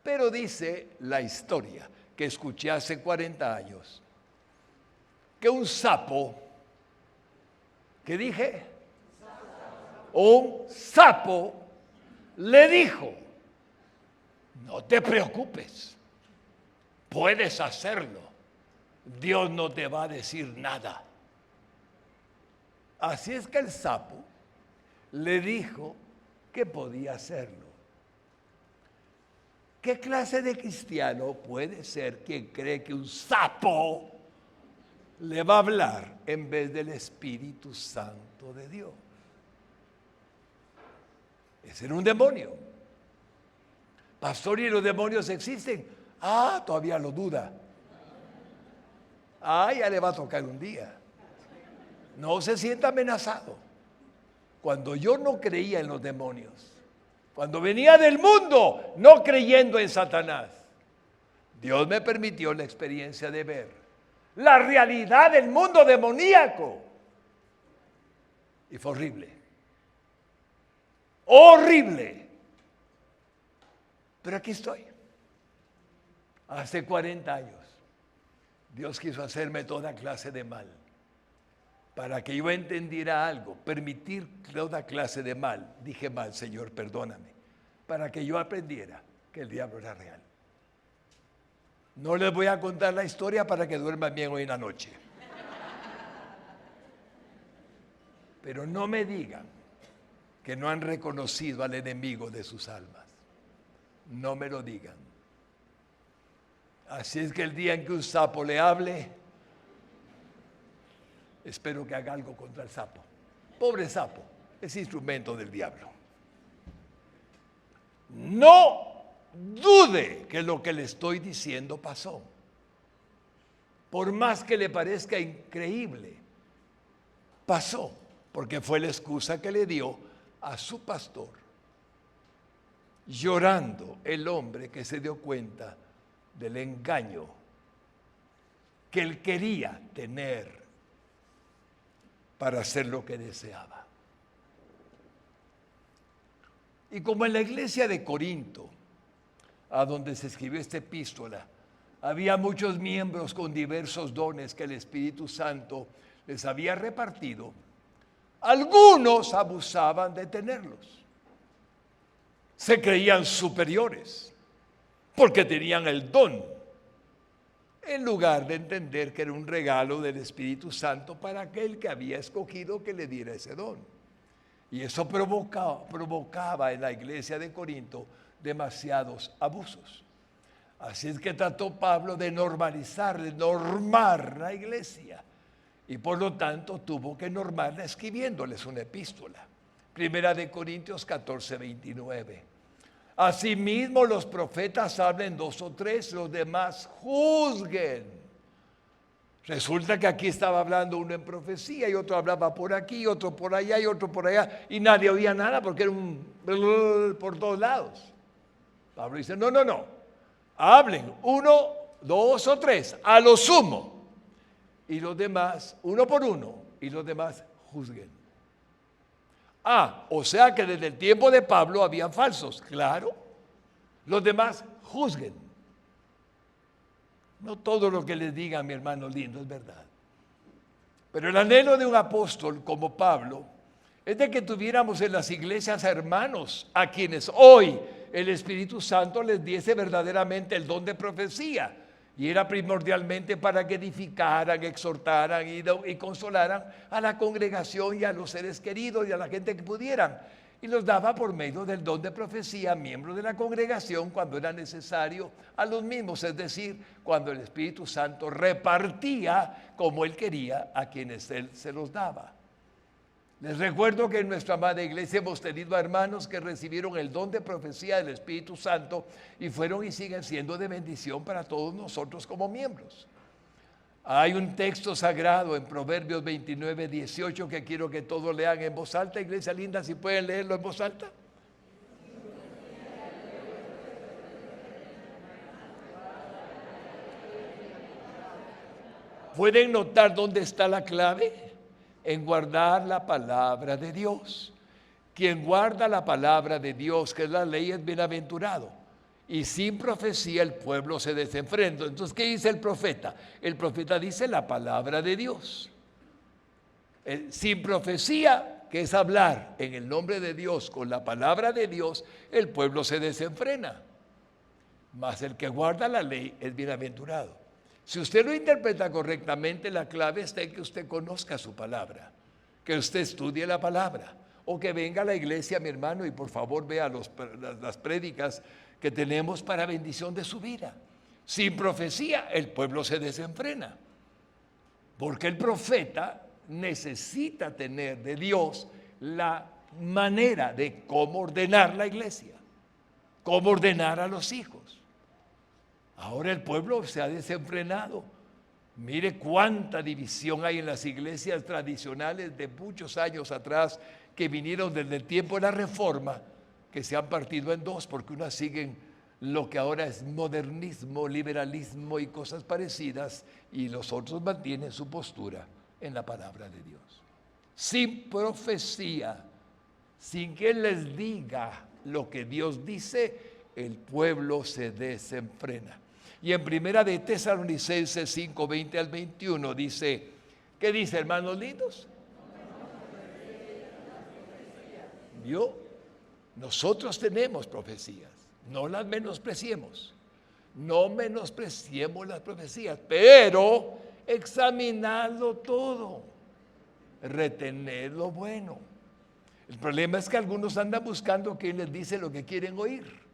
Pero dice la historia que escuché hace 40 años, que un sapo, ¿qué dije? Un sapo le dijo, no te preocupes, puedes hacerlo, Dios no te va a decir nada. Así es que el sapo le dijo que podía hacerlo. ¿Qué clase de cristiano puede ser quien cree que un sapo le va a hablar en vez del Espíritu Santo de Dios? Ese era un demonio. Pastor, ¿y los demonios existen? Ah, todavía lo duda. Ah, ya le va a tocar un día. No se sienta amenazado. Cuando yo no creía en los demonios, cuando venía del mundo no creyendo en Satanás, Dios me permitió la experiencia de ver la realidad del mundo demoníaco. Y fue horrible. Horrible. Pero aquí estoy. Hace 40 años, Dios quiso hacerme toda clase de mal, para que yo entendiera algo, permitir toda clase de mal. Dije mal, Señor, perdóname, para que yo aprendiera que el diablo era real. No les voy a contar la historia para que duerman bien hoy en la noche. Pero no me digan que no han reconocido al enemigo de sus almas. No me lo digan. Así es que el día en que un sapo le hable, espero que haga algo contra el sapo. Pobre sapo, es instrumento del diablo. No dude que lo que le estoy diciendo pasó. Por más que le parezca increíble, pasó, porque fue la excusa que le dio a su pastor, llorando el hombre que se dio cuenta del engaño que él quería tener para hacer lo que deseaba. Y como en la iglesia de Corinto, a donde se escribió esta epístola, había muchos miembros con diversos dones que el Espíritu Santo les había repartido, algunos abusaban de tenerlos. Se creían superiores porque tenían el don, en lugar de entender que era un regalo del Espíritu Santo para aquel que había escogido que le diera ese don. Y eso provocaba en la iglesia de Corinto demasiados abusos. Así es que trató Pablo de normalizar, de normar la iglesia. Y por lo tanto tuvo que normarla escribiéndoles una epístola. Primera de Corintios 14, 29. Asimismo los profetas hablen 2 o 3, los demás juzguen. Resulta que aquí estaba hablando uno en profecía y otro hablaba por aquí, otro por allá y otro por allá, y nadie oía nada porque era un por todos lados. Pablo dice, no, hablen 1, 2 o 3, a lo sumo, y los demás, uno por uno, y los demás juzguen. O sea que desde el tiempo de Pablo habían falsos, claro. Los demás juzguen. No todo lo que les digan, mi hermano lindo, es verdad. Pero el anhelo de un apóstol como Pablo es de que tuviéramos en las iglesias hermanos a quienes hoy el Espíritu Santo les diese verdaderamente el don de profecía. Y era primordialmente para que edificaran, exhortaran y consolaran a la congregación y a los seres queridos y a la gente que pudieran. Y los daba por medio del don de profecía a miembros de la congregación cuando era necesario a los mismos, es decir, cuando el Espíritu Santo repartía como Él quería a quienes Él se los daba. Les recuerdo que en nuestra amada iglesia hemos tenido a hermanos que recibieron el don de profecía del Espíritu Santo y fueron y siguen siendo de bendición para todos nosotros como miembros. Hay un texto sagrado en Proverbios 29, 18 que quiero que todos lean en voz alta. Iglesia linda, si pueden leerlo en voz alta. ¿Pueden notar dónde está la clave? En guardar la palabra de Dios. Quien guarda la palabra de Dios, que es la ley, es bienaventurado. Y sin profecía el pueblo se desenfrena. Entonces, ¿qué dice el profeta? El profeta dice la palabra de Dios. Sin profecía, que es hablar en el nombre de Dios con la palabra de Dios, el pueblo se desenfrena. Mas el que guarda la ley es bienaventurado. Si usted lo interpreta correctamente, la clave está en que usted conozca su palabra, que usted estudie la palabra. o que venga a la iglesia, mi hermano, y por favor vea las prédicas que tenemos para bendición de su vida. Sin profecía, el pueblo se desenfrena, porque el profeta necesita tener de Dios la manera de cómo ordenar la iglesia, cómo ordenar a los hijos. Ahora el pueblo se ha desenfrenado. Mire cuánta división hay en las iglesias tradicionales de muchos años atrás que vinieron desde el tiempo de la Reforma, que se han partido en dos porque unas siguen lo que ahora es modernismo, liberalismo y cosas parecidas, y los otros mantienen su postura en la palabra de Dios. Sin profecía, sin que Él les diga lo que Dios dice, el pueblo se desenfrena. Y en primera de Tesalonicenses 5, 20 al 21 dice, ¿qué dice, hermanos lindos? ¿Vio? Nosotros tenemos profecías, no las menospreciemos, no menospreciemos las profecías, pero examinadlo todo, retened lo bueno. El problema es que algunos andan buscando quien les dice lo que quieren oír.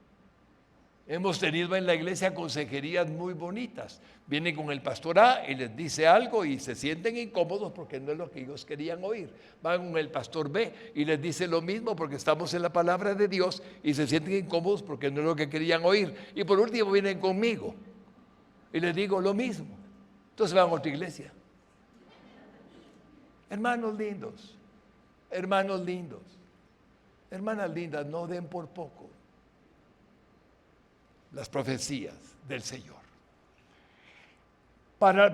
Hemos tenido en la iglesia consejerías muy bonitas. Vienen con el pastor A y les dice algo y se sienten incómodos porque no es lo que ellos querían oír. Van con el pastor B y les dice lo mismo porque estamos en la palabra de Dios y se sienten incómodos porque no es lo que querían oír. Y por último vienen conmigo y les digo lo mismo. Entonces van a otra iglesia. Hermanos lindos, hermanos lindos, hermanas lindas, no den por poco las profecías del Señor.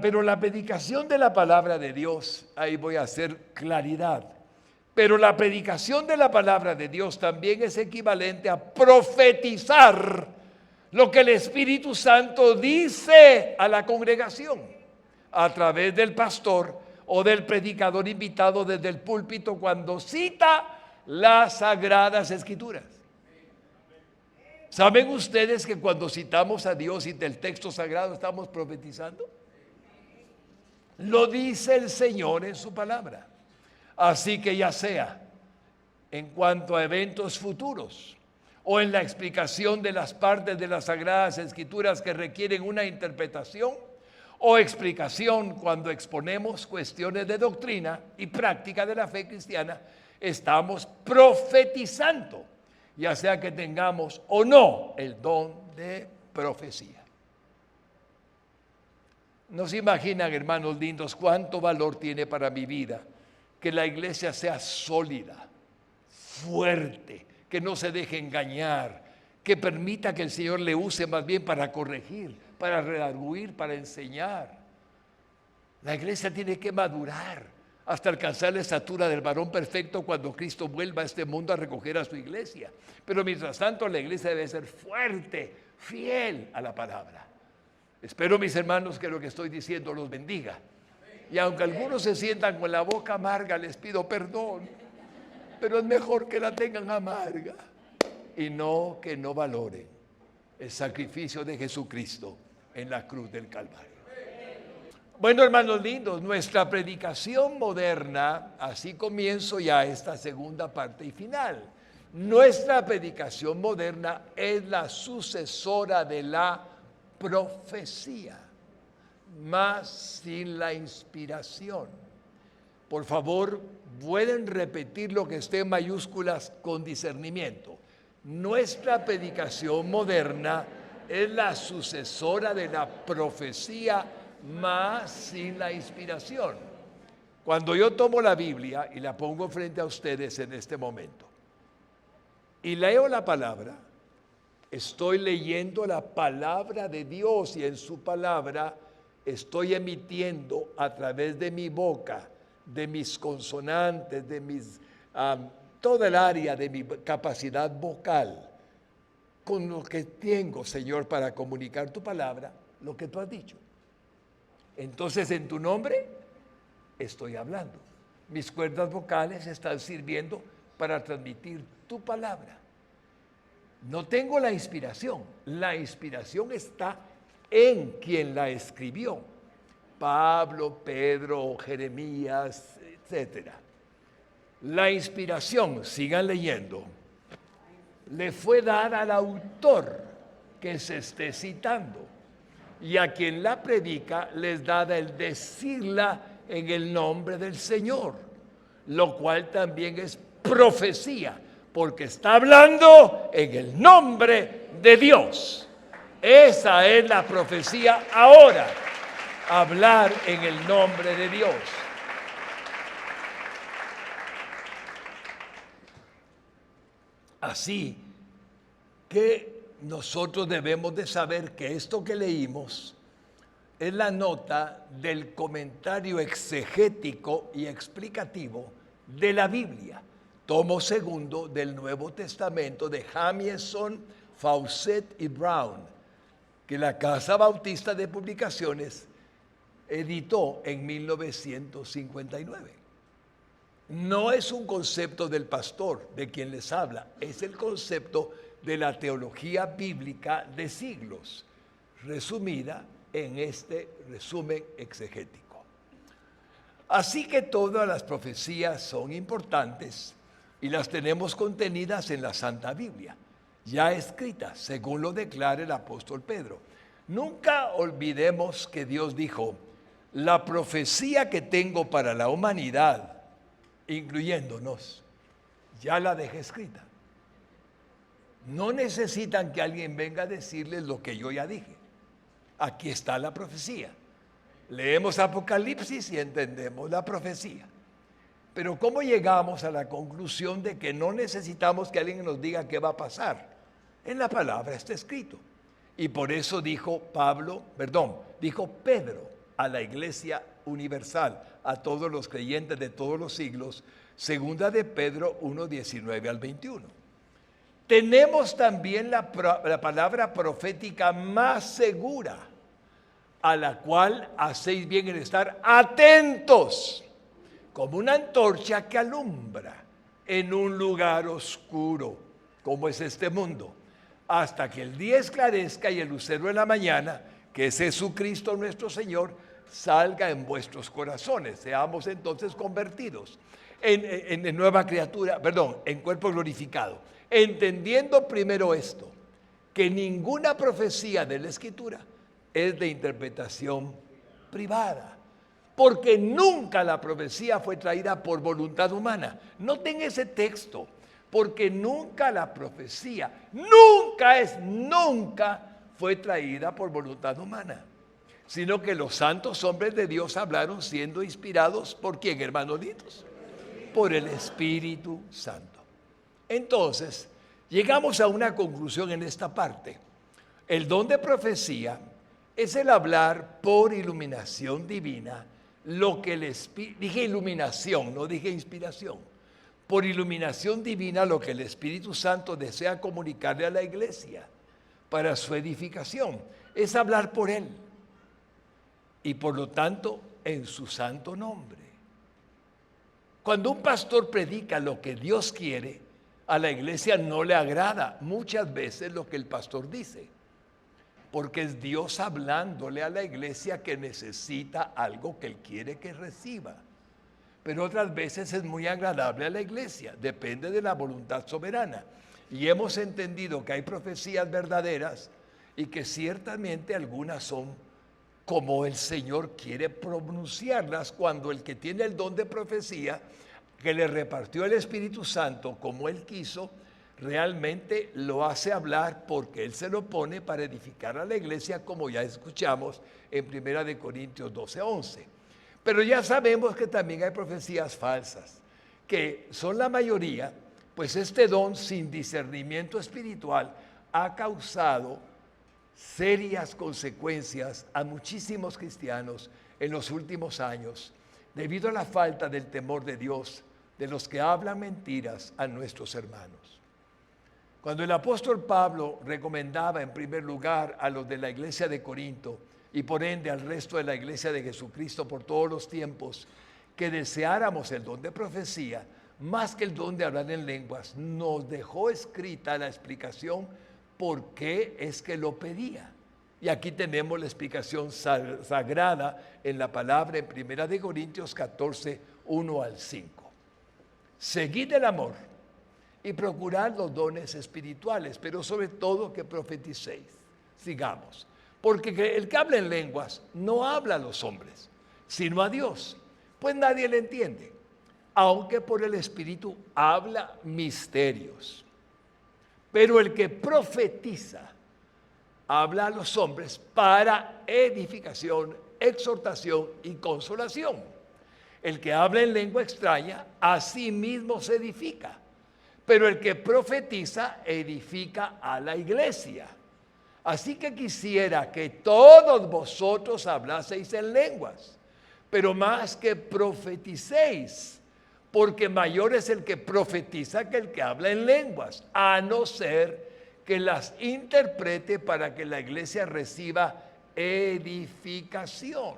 Pero la predicación de la palabra de Dios, ahí voy a hacer claridad, pero la predicación de la palabra de Dios también es equivalente a profetizar lo que el Espíritu Santo dice a la congregación a través del pastor o del predicador invitado desde el púlpito cuando cita las Sagradas Escrituras. ¿Saben ustedes que cuando citamos a Dios y del texto sagrado estamos profetizando? Lo dice el Señor en su palabra. Así que ya sea en cuanto a eventos futuros o en la explicación de las partes de las Sagradas Escrituras que requieren una interpretación o explicación cuando exponemos cuestiones de doctrina y práctica de la fe cristiana, estamos profetizando, ya sea que tengamos o no el don de profecía. ¿No se imaginan, hermanos lindos, cuánto valor tiene para mi vida que la iglesia sea sólida, fuerte, que no se deje engañar, que permita que el Señor le use más bien para corregir, para redarguir, para enseñar? La iglesia tiene que madurar hasta alcanzar la estatura del varón perfecto cuando Cristo vuelva a este mundo a recoger a su iglesia. Pero mientras tanto la iglesia debe ser fuerte, fiel a la palabra. Espero, mis hermanos, que lo que estoy diciendo los bendiga. Y aunque algunos se sientan con la boca amarga, les pido perdón, pero es mejor que la tengan amarga y no que no valoren el sacrificio de Jesucristo en la cruz del Calvario. Bueno, hermanos lindos, nuestra predicación moderna, así comienzo ya esta segunda parte y final. Nuestra predicación moderna es la sucesora de la profecía, más sin la inspiración. Por favor, pueden repetir lo que esté en mayúsculas con discernimiento. Nuestra predicación moderna es la sucesora de la profecía, más sin la inspiración. Cuando yo tomo la Biblia y la pongo frente a ustedes en este momento y leo la palabra, estoy leyendo la palabra de Dios y en su palabra estoy emitiendo a través de mi boca, de mis consonantes, de mis toda el área de mi capacidad vocal, con lo que tengo, Señor, para comunicar tu palabra, lo que tú has dicho. Entonces, en tu nombre estoy hablando. Mis cuerdas vocales están sirviendo para transmitir tu palabra. No tengo la inspiración está en quien la escribió. Pablo, Pedro, Jeremías, etc. La inspiración, sigan leyendo, le fue dada al autor que se esté citando, y a quien la predica les dada el decirla en el nombre del Señor, lo cual también es profecía, porque está hablando en el nombre de Dios. Esa es la profecía ahora, hablar en el nombre de Dios. Así que nosotros debemos de saber que esto que leímos es la nota del comentario exegético y explicativo de la Biblia, tomo segundo del Nuevo Testamento de Jamieson, Fawcett y Brown, que la Casa Bautista de Publicaciones editó en 1959. No es un concepto del pastor, de quien les habla, es el concepto de la teología bíblica de siglos, resumida en este resumen exegético. Así que todas las profecías son importantes y las tenemos contenidas en la Santa Biblia, ya escritas, según lo declara el apóstol Pedro. Nunca olvidemos que Dios dijo: la profecía que tengo para la humanidad, incluyéndonos, ya la dejé escrita. No necesitan que alguien venga a decirles lo que yo ya dije. Aquí está la profecía. Leemos Apocalipsis y entendemos la profecía. Pero ¿cómo llegamos a la conclusión de que no necesitamos que alguien nos diga qué va a pasar? En la palabra está escrito. Y por eso dijo Pedro a la iglesia universal, a todos los creyentes de todos los siglos, segunda de Pedro 1, 19 al 21. Tenemos también la palabra profética más segura, a la cual hacéis bien en estar atentos, como una antorcha que alumbra en un lugar oscuro, como es este mundo, hasta que el día esclarezca y el lucero de la mañana, que es Jesucristo nuestro Señor, salga en vuestros corazones. Seamos entonces convertidos en nueva criatura, en cuerpo glorificado. Entendiendo primero esto, que ninguna profecía de la Escritura es de interpretación privada, porque nunca la profecía fue traída por voluntad humana. Noten ese texto, porque nunca la profecía, nunca fue traída por voluntad humana, sino que los santos hombres de Dios hablaron siendo inspirados ¿por quién, hermanolitos? Por el Espíritu Santo. Entonces, llegamos a una conclusión en esta parte. El don de profecía es el hablar por iluminación divina lo que dije iluminación, no dije inspiración. Por iluminación divina lo que el Espíritu Santo desea comunicarle a la iglesia para su edificación. Es hablar por Él y por lo tanto en su santo nombre. Cuando un pastor predica lo que Dios quiere, a la iglesia no le agrada muchas veces lo que el pastor dice, porque es Dios hablándole a la iglesia que necesita algo que Él quiere que reciba. Pero otras veces es muy agradable a la iglesia, depende de la voluntad soberana. Y hemos entendido que hay profecías verdaderas y que ciertamente algunas son como el Señor quiere pronunciarlas, cuando el que tiene el don de profecía, que le repartió el Espíritu Santo como Él quiso, realmente lo hace hablar porque Él se lo pone para edificar a la iglesia, como ya escuchamos en 1 Corintios 12:11. Pero ya sabemos que también hay profecías falsas, que son la mayoría, pues este don sin discernimiento espiritual ha causado serias consecuencias a muchísimos cristianos en los últimos años, debido a la falta del temor de Dios de los que hablan mentiras a nuestros hermanos. Cuando el apóstol Pablo recomendaba en primer lugar a los de la iglesia de Corinto y por ende al resto de la iglesia de Jesucristo por todos los tiempos, que deseáramos el don de profecía más que el don de hablar en lenguas, nos dejó escrita la explicación por qué es que lo pedía. Y aquí tenemos la explicación sagrada en la palabra en 1 Corintios 14, 1 al 5. seguid el amor y procurad los dones espirituales, pero sobre todo que profeticéis. Sigamos. Porque el que habla en lenguas no habla a los hombres, sino a Dios, pues nadie le entiende, aunque por el Espíritu habla misterios. Pero el que profetiza habla a los hombres para edificación, exhortación y consolación. El que habla en lengua extraña a sí mismo se edifica, pero el que profetiza edifica a la iglesia. Así que quisiera que todos vosotros hablaseis en lenguas, pero más que profeticéis, porque mayor es el que profetiza que el que habla en lenguas, a no ser que las interprete para que la iglesia reciba edificación.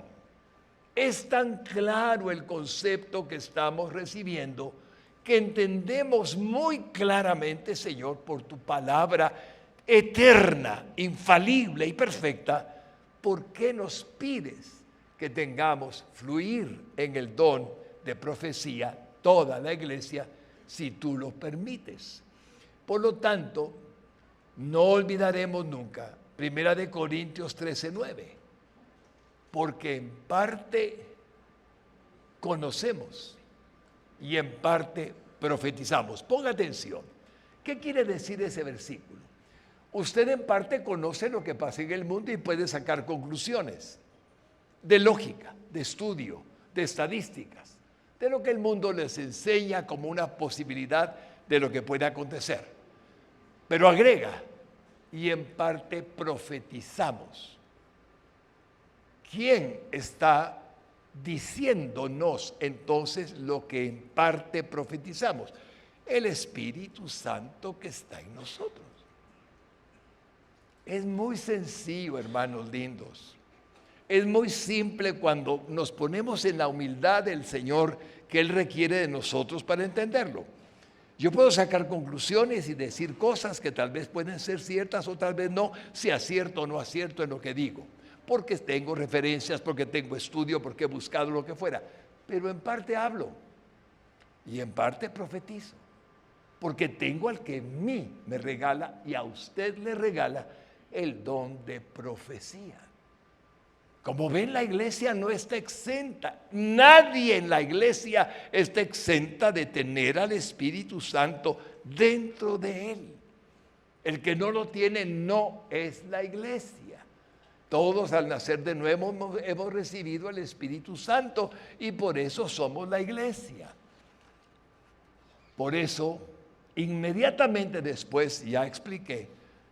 Es tan claro el concepto que estamos recibiendo que entendemos muy claramente, Señor, por tu palabra eterna, infalible y perfecta, ¿por qué nos pides que tengamos fluir en el don de profecía toda la iglesia si tú lo permites? Por lo tanto, no olvidaremos nunca 1 Corintios 13:9, porque en parte conocemos y en parte profetizamos. Ponga atención. ¿Qué quiere decir ese versículo? Usted en parte conoce lo que pasa en el mundo y puede sacar conclusiones de lógica, de estudio, de estadísticas, de lo que el mundo les enseña como una posibilidad de lo que puede acontecer. Pero agrega, y en parte profetizamos. ¿Quién está diciéndonos entonces lo que en parte profetizamos? El Espíritu Santo que está en nosotros. Es muy sencillo, hermanos lindos. Es muy simple cuando nos ponemos en la humildad del Señor que Él requiere de nosotros para entenderlo. Yo puedo sacar conclusiones y decir cosas que tal vez pueden ser ciertas o tal vez no, si acierto o no acierto en lo que digo, porque tengo referencias, porque tengo estudio, porque he buscado lo que fuera, pero en parte hablo y en parte profetizo, porque tengo al que a mí me regala y a usted le regala el don de profecía. Como ven, la iglesia no está exenta. Nadie en la iglesia está exenta de tener al Espíritu Santo dentro de él. El que no lo tiene no es la iglesia. Todos al nacer de nuevo hemos recibido al Espíritu Santo y por eso somos la iglesia. Por eso, inmediatamente después, ya expliqué,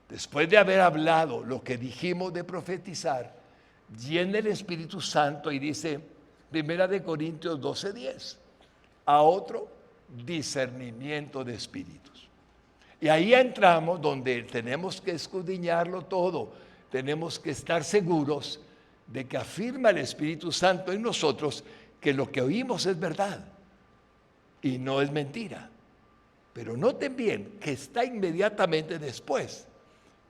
después de haber hablado lo que dijimos de profetizar, llena el Espíritu Santo y dice 1 Corintios 12:10, a otro discernimiento de espíritus. Y ahí entramos donde tenemos que escudriñarlo todo, tenemos que estar seguros de que afirma el Espíritu Santo en nosotros que lo que oímos es verdad y no es mentira. Pero noten bien que está inmediatamente después,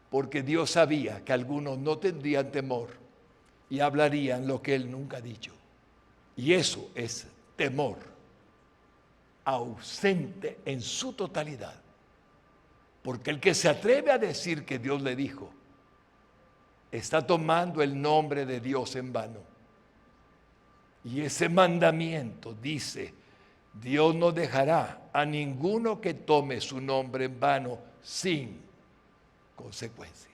porque Dios sabía que algunos no tendrían temor y hablarían lo que Él nunca ha dicho. Y eso es temor ausente en su totalidad. Porque el que se atreve a decir que Dios le dijo, está tomando el nombre de Dios en vano. Y ese mandamiento dice, Dios no dejará a ninguno que tome su nombre en vano sin consecuencia.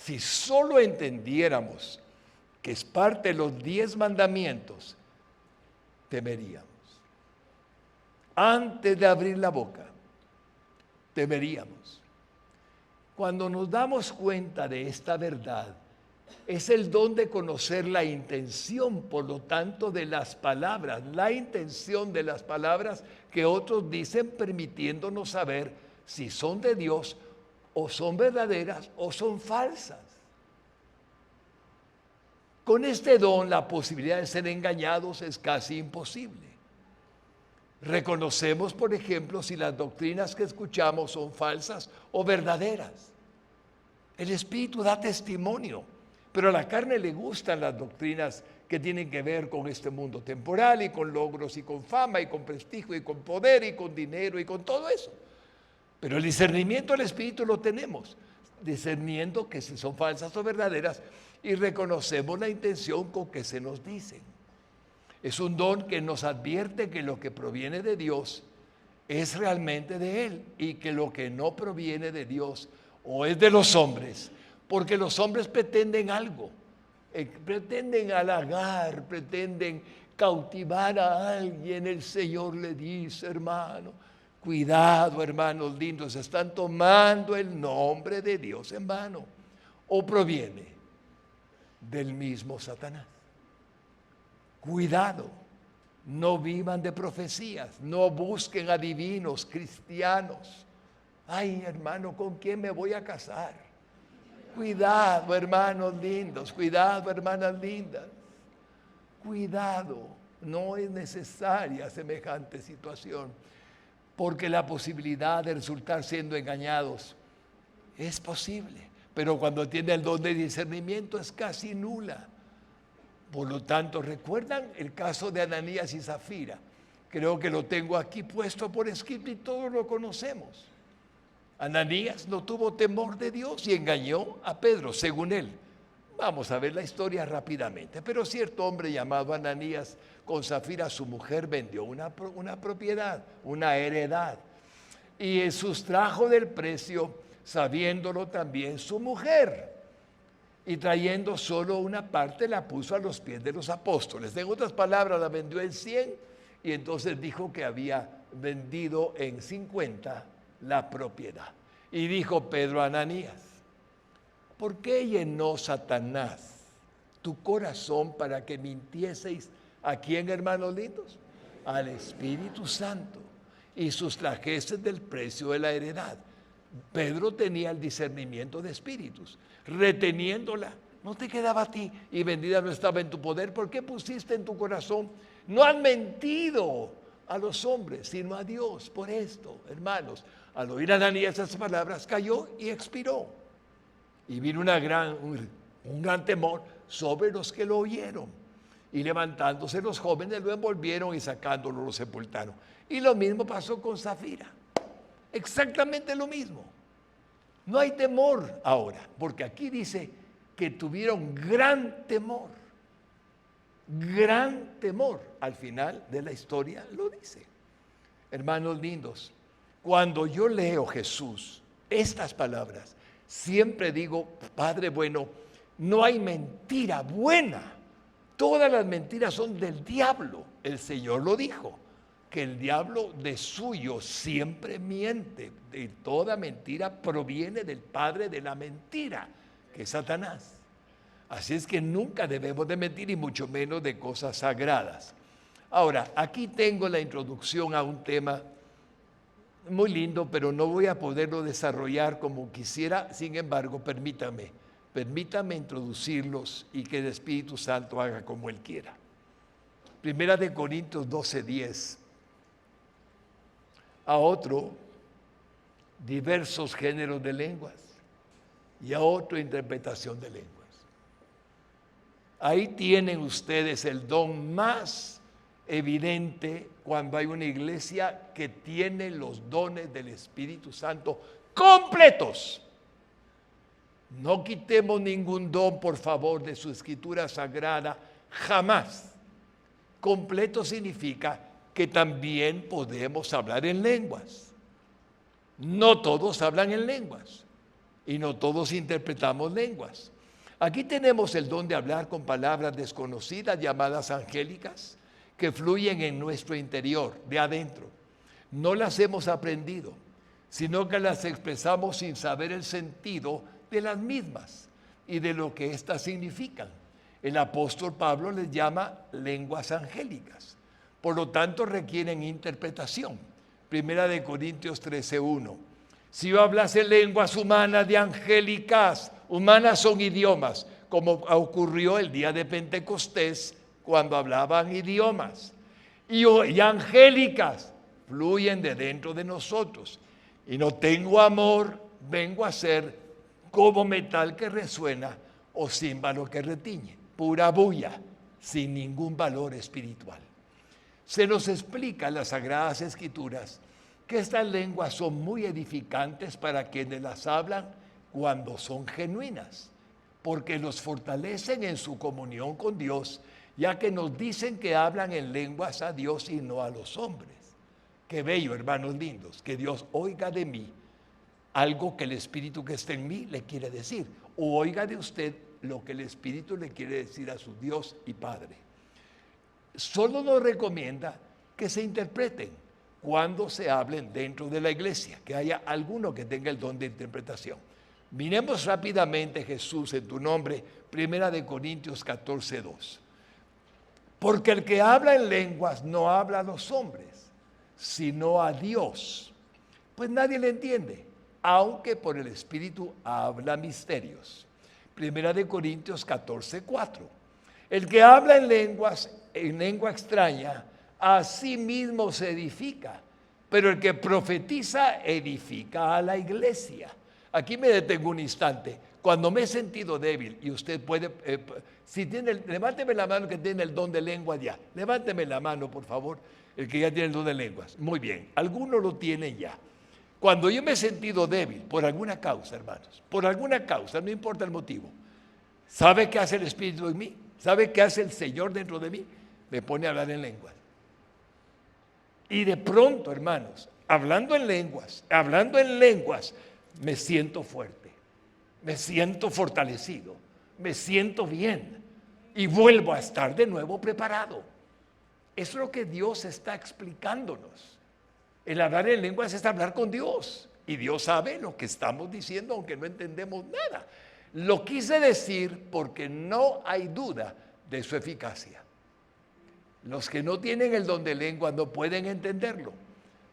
Si solo entendiéramos que es parte de los 10 mandamientos, temeríamos. Antes de abrir la boca, temeríamos. Cuando nos damos cuenta de esta verdad, es el don de conocer la intención, por lo tanto, de las palabras, la intención de las palabras que otros dicen, permitiéndonos saber si son de Dios o son verdaderas o son falsas. Con este don la posibilidad de ser engañados es casi imposible. Reconocemos, por ejemplo, si las doctrinas que escuchamos son falsas o verdaderas. El Espíritu da testimonio, Pero a la carne le gustan las doctrinas que tienen que ver con este mundo temporal y con logros y con fama y con prestigio y con poder y con dinero y con todo eso. Pero el discernimiento del Espíritu lo tenemos, discerniendo que si son falsas o verdaderas, y reconocemos la intención con que se nos dicen. Es un don que nos advierte que lo que proviene de Dios es realmente de Él y que lo que no proviene de Dios o es de los hombres, porque los hombres pretenden algo, pretenden halagar, pretenden cautivar a alguien. El Señor le dice, hermano, cuidado, hermanos lindos, están tomando el nombre de Dios en vano, o proviene del mismo Satanás. Cuidado, no vivan de profecías, no busquen adivinos cristianos. Ay, hermano, ¿con quién me voy a casar? Cuidado, hermanos lindos, cuidado, hermanas lindas. Cuidado, no es necesaria semejante situación, porque la posibilidad de resultar siendo engañados es posible, pero cuando tiene el don de discernimiento es casi nula. Por lo tanto, ¿recuerdan el caso de Ananías y Zafira? Creo que lo tengo aquí puesto por escrito y todos lo conocemos. Ananías no tuvo temor de Dios y engañó a Pedro, según él. Vamos a ver la historia rápidamente. Pero cierto hombre llamado Ananías, con Zafira, su mujer, vendió una propiedad, una heredad, y sustrajo del precio, sabiéndolo también su mujer. Y trayendo solo una parte, la puso a los pies de los apóstoles. En otras palabras, la vendió en 100 y entonces dijo que había vendido en 50 la propiedad. Y dijo Pedro a Ananías, ¿por qué llenó Satanás tu corazón para que mintieseis a quién, hermanos lindos? Al Espíritu Santo, y sustrajeses del precio de la heredad. Pedro tenía el discernimiento de espíritus, reteniéndola. No te quedaba a ti y vendida no estaba en tu poder. ¿Por qué pusiste en tu corazón? No han mentido a los hombres, sino a Dios. Por esto, hermanos, al oír a Ananías esas palabras, cayó y expiró. Y vino un gran temor sobre los que lo oyeron. Y levantándose los jóvenes lo envolvieron y sacándolo lo sepultaron. Y lo mismo pasó con Zafira. Exactamente lo mismo. No hay temor ahora, porque aquí dice que tuvieron gran temor. Gran temor. Al final de la historia lo dice. Hermanos lindos, cuando yo leo Jesús estas palabras, siempre digo, Padre bueno, no hay mentira buena. Todas las mentiras son del diablo. El Señor lo dijo, que el diablo de suyo siempre miente. Y toda mentira proviene del padre de la mentira, que es Satanás. Así es que nunca debemos de mentir, y mucho menos de cosas sagradas. Ahora, aquí tengo la introducción a un tema muy lindo, pero no voy a poderlo desarrollar como quisiera. Sin embargo, permítame introducirlos y que el Espíritu Santo haga como Él quiera. Primera de Corintios 12:10. A otro, diversos géneros de lenguas, y a otro, interpretación de lenguas. Ahí tienen ustedes el don más evidente cuando hay una iglesia que tiene los dones del Espíritu Santo completos. No quitemos ningún don, por favor, de su escritura sagrada, jamás. Completo significa que también podemos hablar en lenguas. No todos hablan en lenguas y no todos interpretamos lenguas. Aquí tenemos el don de hablar con palabras desconocidas llamadas angélicas que fluyen en nuestro interior, de adentro. No las hemos aprendido, sino que las expresamos sin saber el sentido de las mismas y de lo que éstas significan. El apóstol Pablo les llama lenguas angélicas. Por lo tanto, requieren interpretación. Primera de Corintios 13:1. Si yo hablase lenguas humanas de angélicas, humanas son idiomas, como ocurrió el día de Pentecostés, cuando hablaban idiomas. Y angélicas fluyen de dentro de nosotros. Y no tengo amor, vengo a ser como metal que resuena o címbalo que retiñe, pura bulla, sin ningún valor espiritual. Se nos explica en las Sagradas Escrituras que estas lenguas son muy edificantes para quienes las hablan cuando son genuinas, porque los fortalecen en su comunión con Dios, ya que nos dicen que hablan en lenguas a Dios y no a los hombres. Qué bello, hermanos lindos, que Dios oiga de mí algo que el Espíritu que está en mí le quiere decir, o oiga de usted lo que el Espíritu le quiere decir a su Dios y Padre. Solo nos recomienda que se interpreten cuando se hablen dentro de la iglesia, que haya alguno que tenga el don de interpretación. Miremos rápidamente, Jesús, en tu nombre, 1 Corintios 14:2. Porque el que habla en lenguas no habla a los hombres, sino a Dios, pues nadie le entiende, aunque por el Espíritu habla misterios. 1 Corintios 14:4. El que habla en lengua extraña, a sí mismo se edifica, pero el que profetiza edifica a la iglesia. Aquí me detengo un instante. Cuando me he sentido débil, y usted puede, levánteme la mano que tiene el don de lengua ya. Levánteme la mano, por favor, el que ya tiene el don de lenguas. Muy bien, algunos lo tienen ya. Cuando yo me he sentido débil, por alguna causa, hermanos, por alguna causa, no importa el motivo, ¿sabe qué hace el Espíritu en mí? ¿Sabe qué hace el Señor dentro de mí? Me pone a hablar en lenguas. Y de pronto, hermanos, hablando en lenguas, me siento fuerte, me siento fortalecido, me siento bien y vuelvo a estar de nuevo preparado. Eso es lo que Dios está explicándonos. El hablar en lenguas es hablar con Dios y Dios sabe lo que estamos diciendo aunque no entendemos nada. Lo quise decir porque no hay duda de su eficacia. Los que no tienen el don de lengua no pueden entenderlo,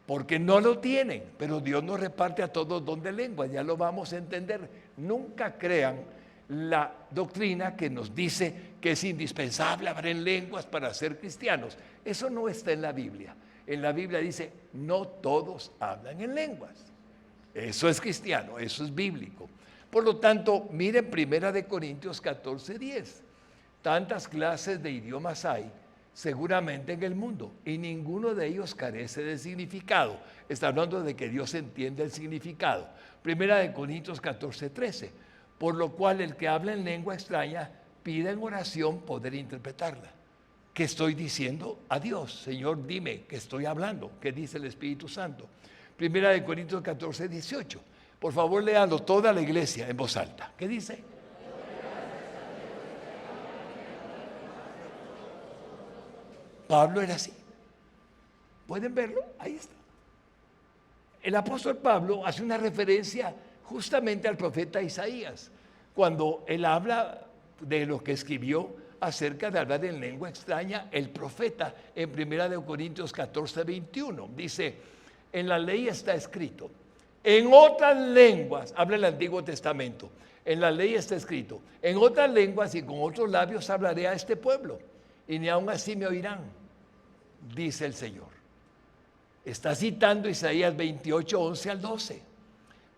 porque no lo tienen, pero Dios nos reparte a todos don de lengua, ya lo vamos a entender. Nunca crean la doctrina que nos dice que es indispensable hablar en lenguas para ser cristianos. Eso no está en la Biblia. En la Biblia dice, no todos hablan en lenguas. Eso es cristiano, eso es bíblico. Por lo tanto, miren 1 Corintios 14:10. Tantas clases de idiomas hay seguramente en el mundo y ninguno de ellos carece de significado. Está hablando de que Dios entiende el significado. 1 Corintios 14:13. Por lo cual el que habla en lengua extraña pide en oración poder interpretarla. ¿Qué estoy diciendo a Dios? Señor, dime qué estoy hablando. ¿Qué dice el Espíritu Santo? 1 Corintios 14:18. Por favor, léalo toda la iglesia en voz alta. ¿Qué dice? Pablo era así. ¿Pueden verlo? Ahí está. El apóstol Pablo hace una referencia justamente al profeta Isaías, cuando él habla de lo que escribió acerca de hablar en lengua extraña, el profeta en 1 Corintios 14:21. Dice, en la ley está escrito, en otras lenguas, habla el Antiguo Testamento, en la ley está escrito, en otras lenguas y con otros labios hablaré a este pueblo, y ni aun así me oirán, dice el Señor. Está citando Isaías 28:11 al 12,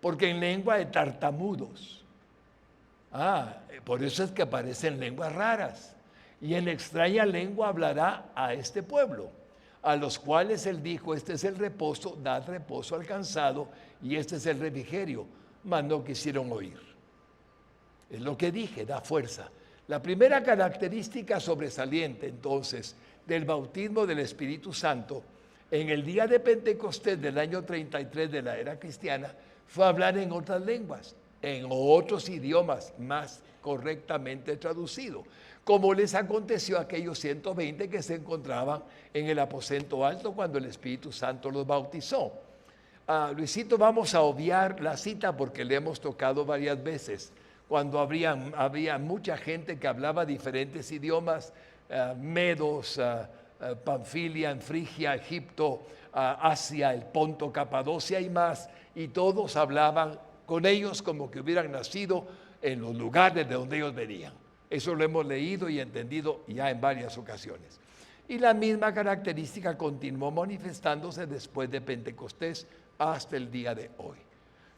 porque en lengua de tartamudos, por eso es que aparecen lenguas raras, y en extraña lengua hablará a este pueblo, a los cuales él dijo, este es el reposo, dad reposo al cansado, y este es el refrigerio, mas no quisieron oír. Es lo que dije, da fuerza. La primera característica sobresaliente, entonces, del bautismo del Espíritu Santo, en el día de Pentecostés del año 33 de la era cristiana, fue hablar en otras lenguas, en otros idiomas, más correctamente traducido, como les aconteció a aquellos 120 que se encontraban en el aposento alto cuando el Espíritu Santo los bautizó. Luisito, vamos a obviar la cita porque le hemos tocado varias veces, cuando había mucha gente que hablaba diferentes idiomas, medos, Panfilia, en Frigia, Egipto, Asia, el Ponto, Capadocia y más, y todos hablaban con ellos como que hubieran nacido en los lugares de donde ellos venían. Eso lo hemos leído y entendido ya en varias ocasiones. Y la misma característica continuó manifestándose después de Pentecostés hasta el día de hoy.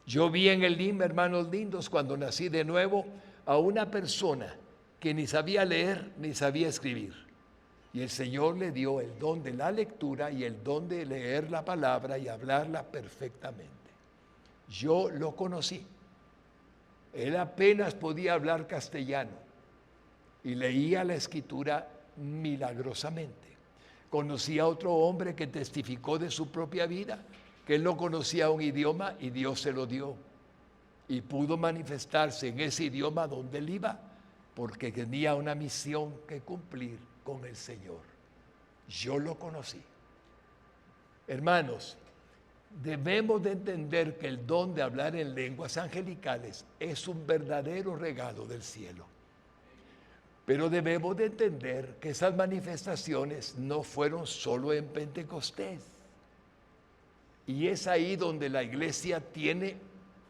Yo vi en el LIM, hermanos lindos, cuando nací de nuevo, a una persona que ni sabía leer ni sabía escribir. Y el Señor le dio el don de la lectura y el don de leer la palabra y hablarla perfectamente. Yo lo conocí. Él apenas podía hablar castellano y leía la escritura milagrosamente. Conocí a otro hombre que testificó de su propia vida, que él no conocía un idioma y Dios se lo dio. Y pudo manifestarse en ese idioma donde él iba, porque tenía una misión que cumplir con el Señor. Yo lo conocí. Hermanos, debemos de entender que el don de hablar en lenguas angelicales es un verdadero regalo del cielo. Pero debemos de entender que esas manifestaciones no fueron solo en Pentecostés. Y es ahí donde la iglesia tiene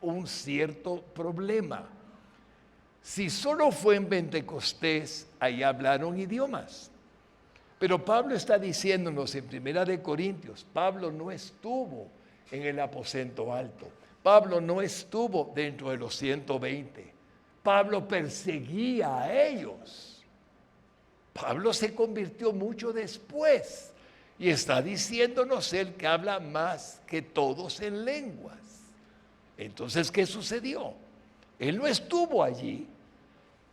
un cierto problema. Si solo fue en Pentecostés, ahí hablaron idiomas. Pero Pablo está diciéndonos en 1 Corintios, Pablo no estuvo en el aposento alto. Pablo no estuvo dentro de los 120. Pablo perseguía a ellos. Pablo se convirtió mucho después y está diciéndonos él que habla más que todos en lenguas. Entonces, ¿qué sucedió? Él no estuvo allí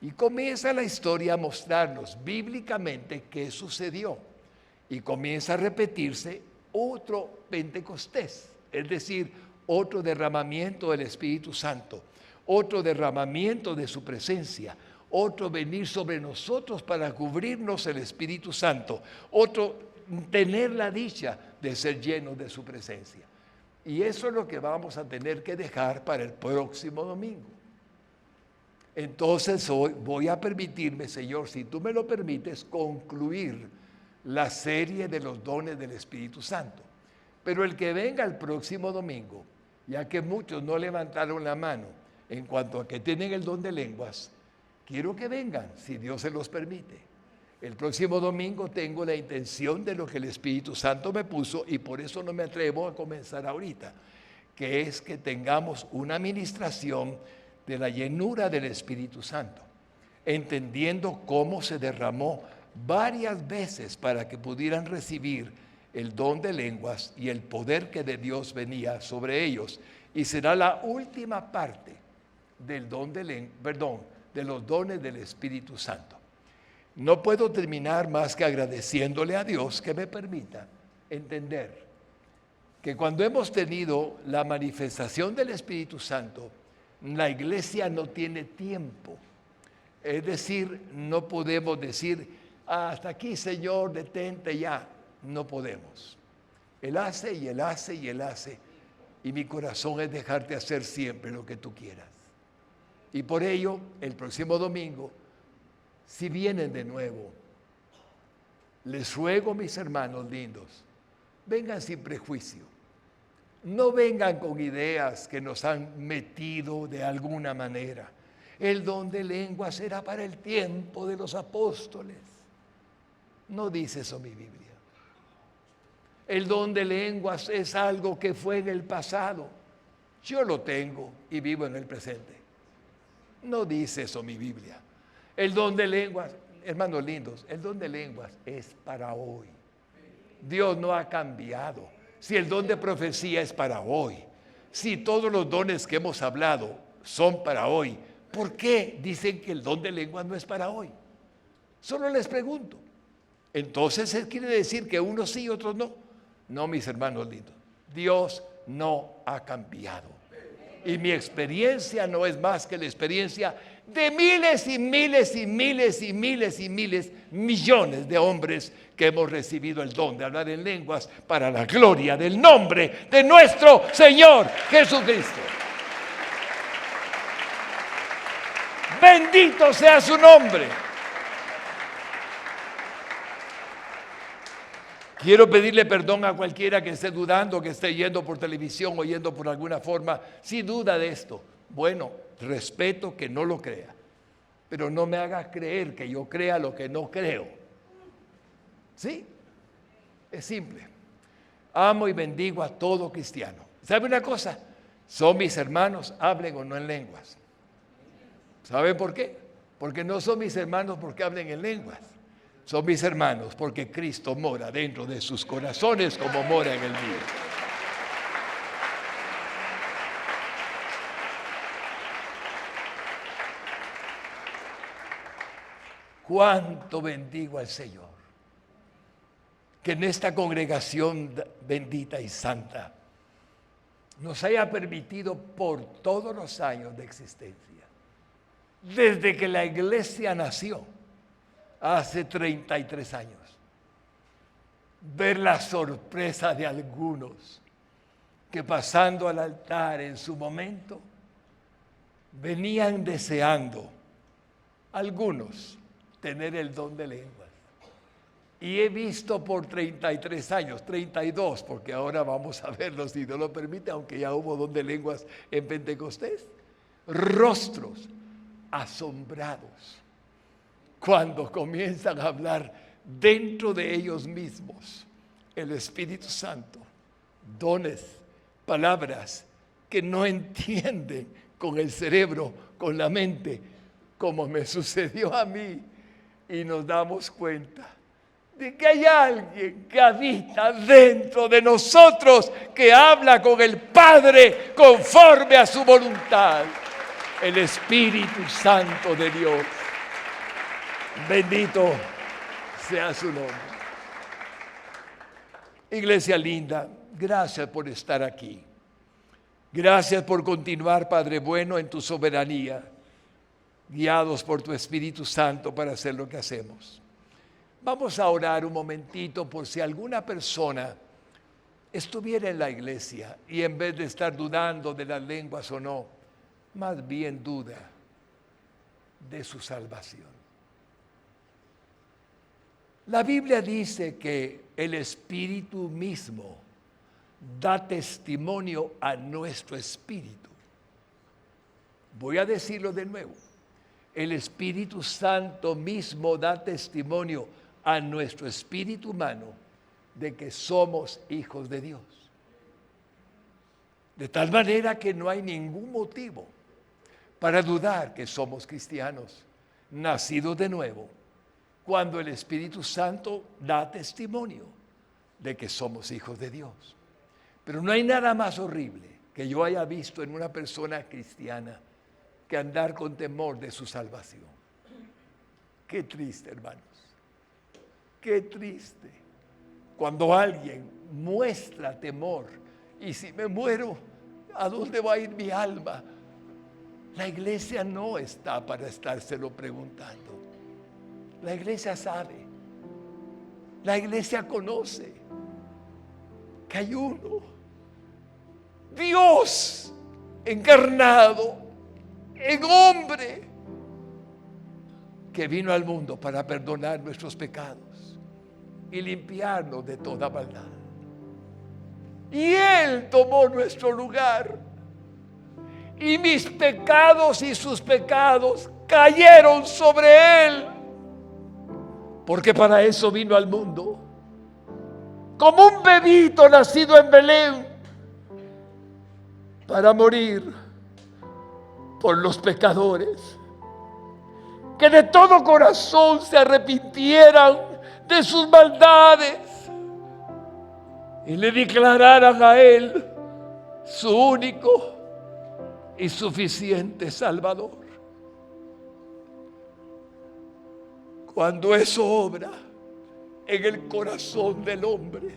y comienza la historia a mostrarnos bíblicamente qué sucedió y comienza a repetirse otro Pentecostés, es decir, otro derramamiento del Espíritu Santo, otro derramamiento de su presencia, otro venir sobre nosotros para cubrirnos el Espíritu Santo, otro tener la dicha de ser llenos de su presencia. Y eso es lo que vamos a tener que dejar para el próximo domingo. Entonces hoy voy a permitirme, Señor, si tú me lo permites, concluir la serie de los dones del Espíritu Santo. Pero el que venga el próximo domingo, ya que muchos no levantaron la mano en cuanto a que tienen el don de lenguas, quiero que vengan, si Dios se los permite. El próximo domingo tengo la intención de lo que el Espíritu Santo me puso y por eso no me atrevo a comenzar ahorita, que es que tengamos una administración de la llenura del Espíritu Santo, entendiendo cómo se derramó varias veces para que pudieran recibir el don de lenguas y el poder que de Dios venía sobre ellos. Y será la última parte del don de los dones del Espíritu Santo. No puedo terminar más que agradeciéndole a Dios que me permita entender que cuando hemos tenido la manifestación del Espíritu Santo, la iglesia no tiene tiempo. Es decir, no podemos decir, hasta aquí, Señor, detente ya. No podemos. Él hace y Él hace y Él hace. Y mi corazón es dejarte hacer siempre lo que tú quieras. Y por ello, el próximo domingo, si vienen de nuevo, les ruego, mis hermanos lindos, vengan sin prejuicio. No vengan con ideas que nos han metido de alguna manera. El don de lenguas era para el tiempo de los apóstoles. No dice eso mi Biblia. El don de lenguas es algo que fue en el pasado. Yo lo tengo y vivo en el presente. No dice eso mi Biblia. El don de lenguas, hermanos lindos, el don de lenguas es para hoy. Dios no ha cambiado. Si el don de profecía es para hoy, si todos los dones que hemos hablado son para hoy, ¿por qué dicen que el don de lenguas no es para hoy? Solo les pregunto. Entonces, ¿eso quiere decir que unos sí y otros no? No, mis hermanos lindos. Dios no ha cambiado. Y mi experiencia no es más que la experiencia de miles y miles y miles y miles y miles, millones de hombres que hemos recibido el don de hablar en lenguas para la gloria del nombre de nuestro Señor Jesucristo. Bendito sea su nombre. Quiero pedirle perdón a cualquiera que esté dudando, que esté yendo por televisión o yendo por alguna forma, si duda de esto. Bueno, respeto que no lo crea, pero no me haga creer que yo crea lo que no creo. ¿Sí? Es simple. Amo y bendigo a todo cristiano. ¿Sabe una cosa? Son mis hermanos, hablen o no en lenguas. ¿Saben por qué? Porque no son mis hermanos porque hablen en lenguas. Son mis hermanos porque Cristo mora dentro de sus corazones como mora en el mío. Cuánto bendigo al Señor, que en esta congregación bendita y santa nos haya permitido por todos los años de existencia, desde que la iglesia nació, hace 33 años, ver la sorpresa de algunos que pasando al altar en su momento, venían deseando, algunos, tener el don de lenguas. Y he visto por 33 años, 32, porque ahora vamos a verlo si Dios lo permite, aunque ya hubo don de lenguas en Pentecostés, rostros asombrados cuando comienzan a hablar dentro de ellos mismos el Espíritu Santo, dones, palabras que no entienden con el cerebro, con la mente, como me sucedió a mí. Y nos damos cuenta de que hay alguien que habita dentro de nosotros, que habla con el Padre conforme a su voluntad, el Espíritu Santo de Dios. Bendito sea su nombre. Iglesia linda, gracias por estar aquí. Gracias por continuar, Padre bueno, en tu soberanía, guiados por tu Espíritu Santo para hacer lo que hacemos. Vamos a orar un momentito por si alguna persona estuviera en la iglesia y en vez de estar dudando de las lenguas o no, más bien duda de su salvación. La Biblia dice que el Espíritu mismo da testimonio a nuestro espíritu. Voy a decirlo de nuevo. El Espíritu Santo mismo da testimonio a nuestro espíritu humano de que somos hijos de Dios. De tal manera que no hay ningún motivo para dudar que somos cristianos, nacidos de nuevo, cuando el Espíritu Santo da testimonio de que somos hijos de Dios. Pero no hay nada más horrible que yo haya visto en una persona cristiana que andar con temor de su salvación. Qué triste, hermanos. Qué triste cuando alguien muestra temor. Y si me muero, ¿a dónde va a ir mi alma? La iglesia no está para estárselo preguntando. La iglesia sabe. La iglesia conoce que hay uno, Dios encarnado en hombre, que vino al mundo para perdonar nuestros pecados y limpiarnos de toda maldad. Y Él tomó nuestro lugar, y mis pecados y sus pecados cayeron sobre Él, porque para eso vino al mundo, como un bebito nacido en Belén, para morir por los pecadores, que de todo corazón se arrepintieran de sus maldades y le declararan a Él su único y suficiente Salvador. Cuando eso obra en el corazón del hombre,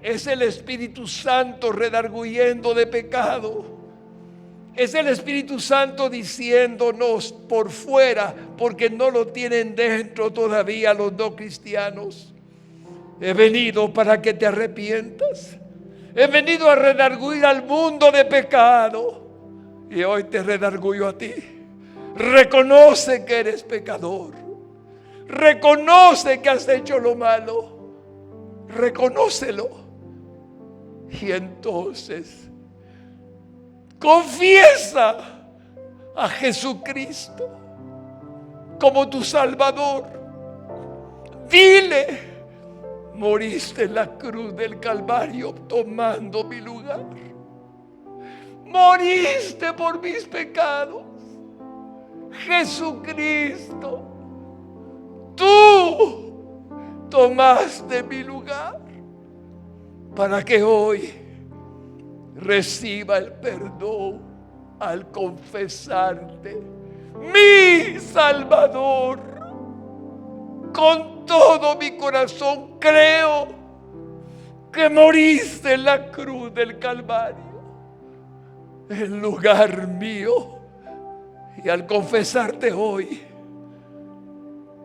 es el Espíritu Santo redarguyendo de pecado. Es el Espíritu Santo diciéndonos por fuera, porque no lo tienen dentro todavía los no cristianos: he venido para que te arrepientas. He venido a redarguir al mundo de pecado, y hoy te redarguyo a ti. Reconoce que eres pecador. Reconoce que has hecho lo malo. Reconócelo. Y entonces confiesa a Jesucristo como tu Salvador. Dile: moriste en la cruz del Calvario tomando mi lugar. Moriste por mis pecados. Jesucristo, tú tomaste mi lugar para que hoy reciba el perdón al confesarte, mi Salvador. Con todo mi corazón creo que moriste en la cruz del Calvario en lugar mío, y al confesarte hoy,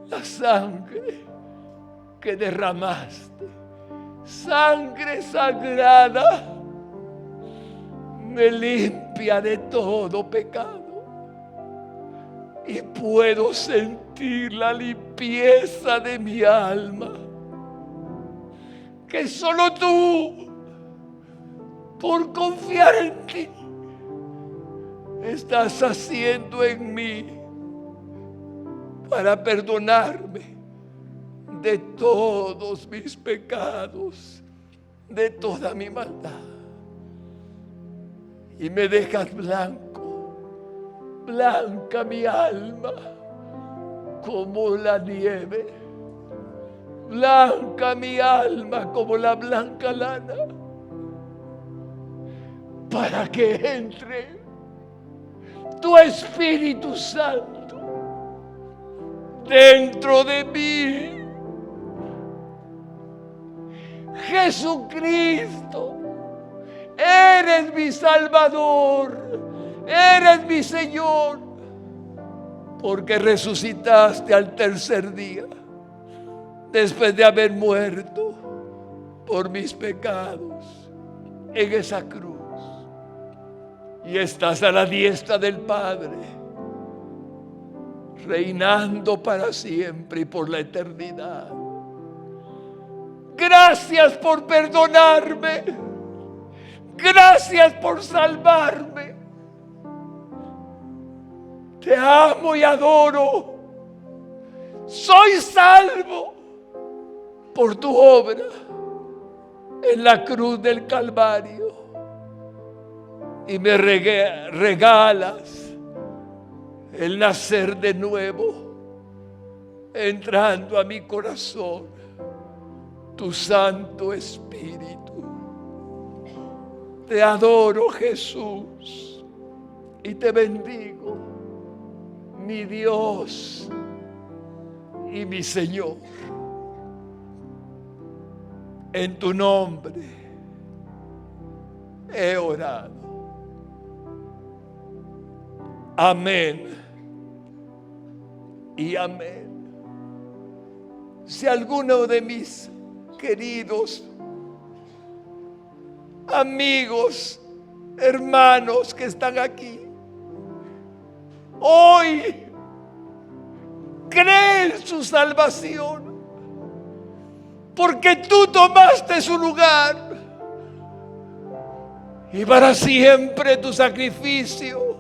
la sangre que derramaste, sangre sagrada, me limpia de todo pecado y puedo sentir la limpieza de mi alma que solo tú, por confiar en ti, estás haciendo en mí para perdonarme de todos mis pecados, de toda mi maldad. Y me dejas blanca mi alma como la nieve, blanca mi alma como la blanca lana, para que entre tu Espíritu Santo dentro de mí. Jesucristo, eres mi Salvador, eres mi Señor, porque resucitaste al tercer día, después de haber muerto por mis pecados en esa cruz, y estás a la diestra del Padre, reinando para siempre y por la eternidad. Gracias por perdonarme. Gracias por salvarme. Te amo y adoro. Soy salvo por tu obra en la cruz del Calvario. Y me regalas el nacer de nuevo, entrando a mi corazón tu Santo Espíritu. Te adoro, Jesús, y te bendigo, mi Dios y mi Señor. En tu nombre he orado. Amén y amén. Si alguno de mis queridos amigos, hermanos que están aquí, hoy cree en su salvación, porque tú tomaste su lugar y para siempre tu sacrificio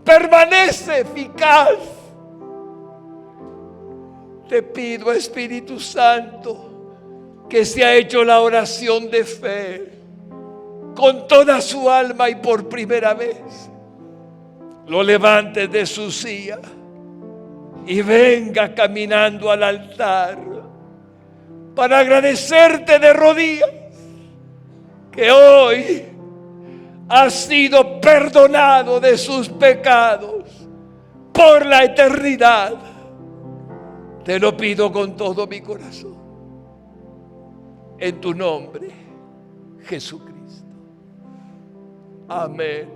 permanece eficaz. Te pido, Espíritu Santo, que se ha hecho la oración de fe con toda su alma y por primera vez, lo levante de su silla y venga caminando al altar para agradecerte de rodillas que hoy ha sido perdonado de sus pecados por la eternidad. Te lo pido con todo mi corazón, en tu nombre, Jesucristo. Amén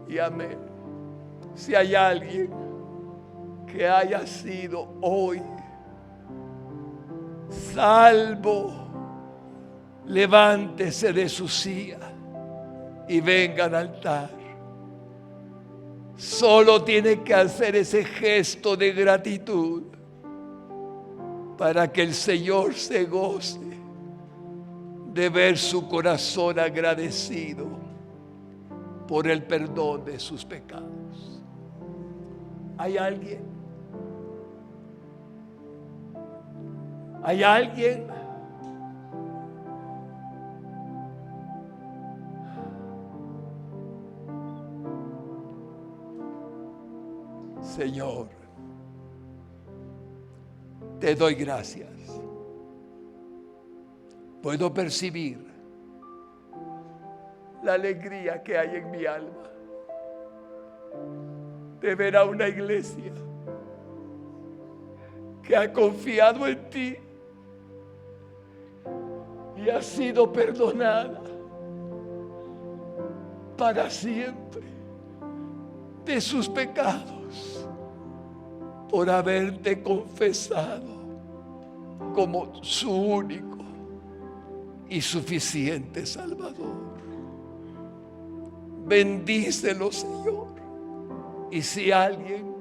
y amén. Si hay alguien que haya sido hoy salvo, levántese de su silla y venga al altar. Solo tiene que hacer ese gesto de gratitud para que el Señor se goce de ver su corazón agradecido por el perdón de sus pecados. ¿Hay alguien? ¿Hay alguien? Señor, te doy gracias. Puedo percibir la alegría que hay en mi alma de ver a una iglesia que ha confiado en ti y ha sido perdonada para siempre de sus pecados por haberte confesado como su único y suficiente Salvador. Bendícelo, Señor. Y si alguien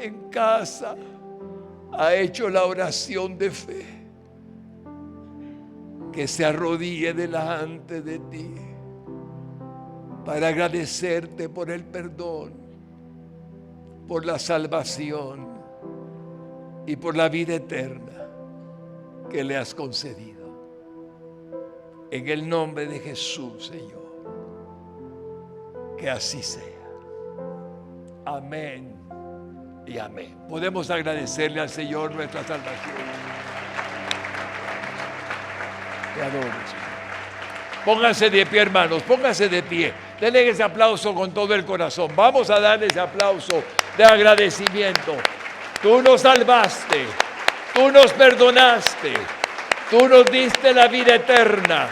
en casa ha hecho la oración de fe, que se arrodille delante de ti para agradecerte por el perdón, por la salvación y por la vida eterna que le has concedido. En el nombre de Jesús, Señor, que así sea. Amén y amén. Podemos agradecerle al Señor nuestra salvación. Te adoro, Señor. Pónganse de pie, hermanos, pónganse de pie. Denle ese aplauso con todo el corazón. Vamos a darle ese aplauso de agradecimiento. Tú nos salvaste, tú nos perdonaste, tú nos diste la vida eterna,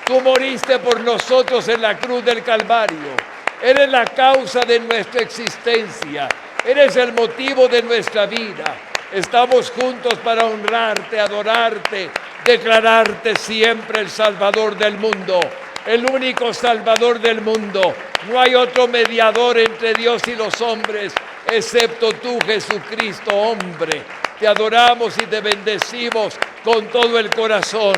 tú moriste por nosotros en la cruz del Calvario. Eres la causa de nuestra existencia, eres el motivo de nuestra vida. Estamos juntos para honrarte, adorarte, declararte siempre el Salvador del mundo, el único Salvador del mundo. No hay otro mediador entre Dios y los hombres, excepto tú, Jesucristo, hombre. Te adoramos y te bendecimos con todo el corazón,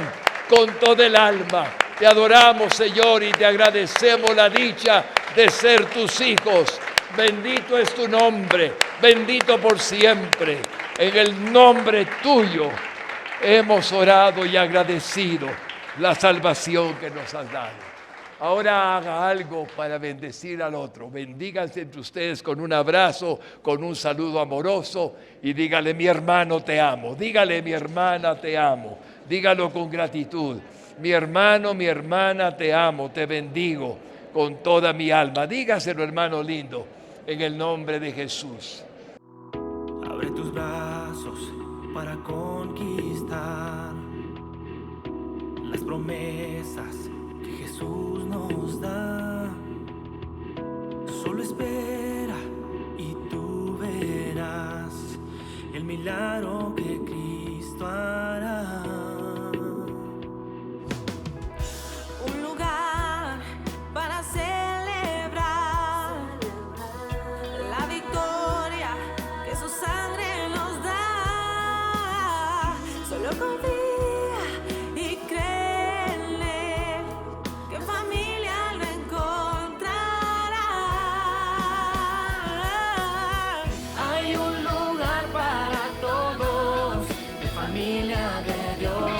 con toda el alma. Te adoramos, Señor, y te agradecemos la dicha de ser tus hijos. Bendito es tu nombre, bendito por siempre. En el nombre tuyo hemos orado y agradecido la salvación que nos has dado. Ahora haga algo para bendecir al otro. Bendíganse entre ustedes con un abrazo, con un saludo amoroso y dígale: mi hermano, te amo. Dígale: mi hermana, te amo. Dígalo con gratitud: mi hermano, mi hermana, te amo, te bendigo con toda mi alma. Dígaselo, hermano lindo, en el nombre de Jesús. Abre tus brazos para conquistar las promesas que Jesús nos da. Solo espera y tú verás el milagro que Cristo hará. Un lugar para celebrar la victoria que su sangre nos da. Solo confía y cree en Él, que familia lo encontrará. Hay un lugar para todos, de familia de Dios.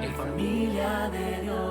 En familia de Dios.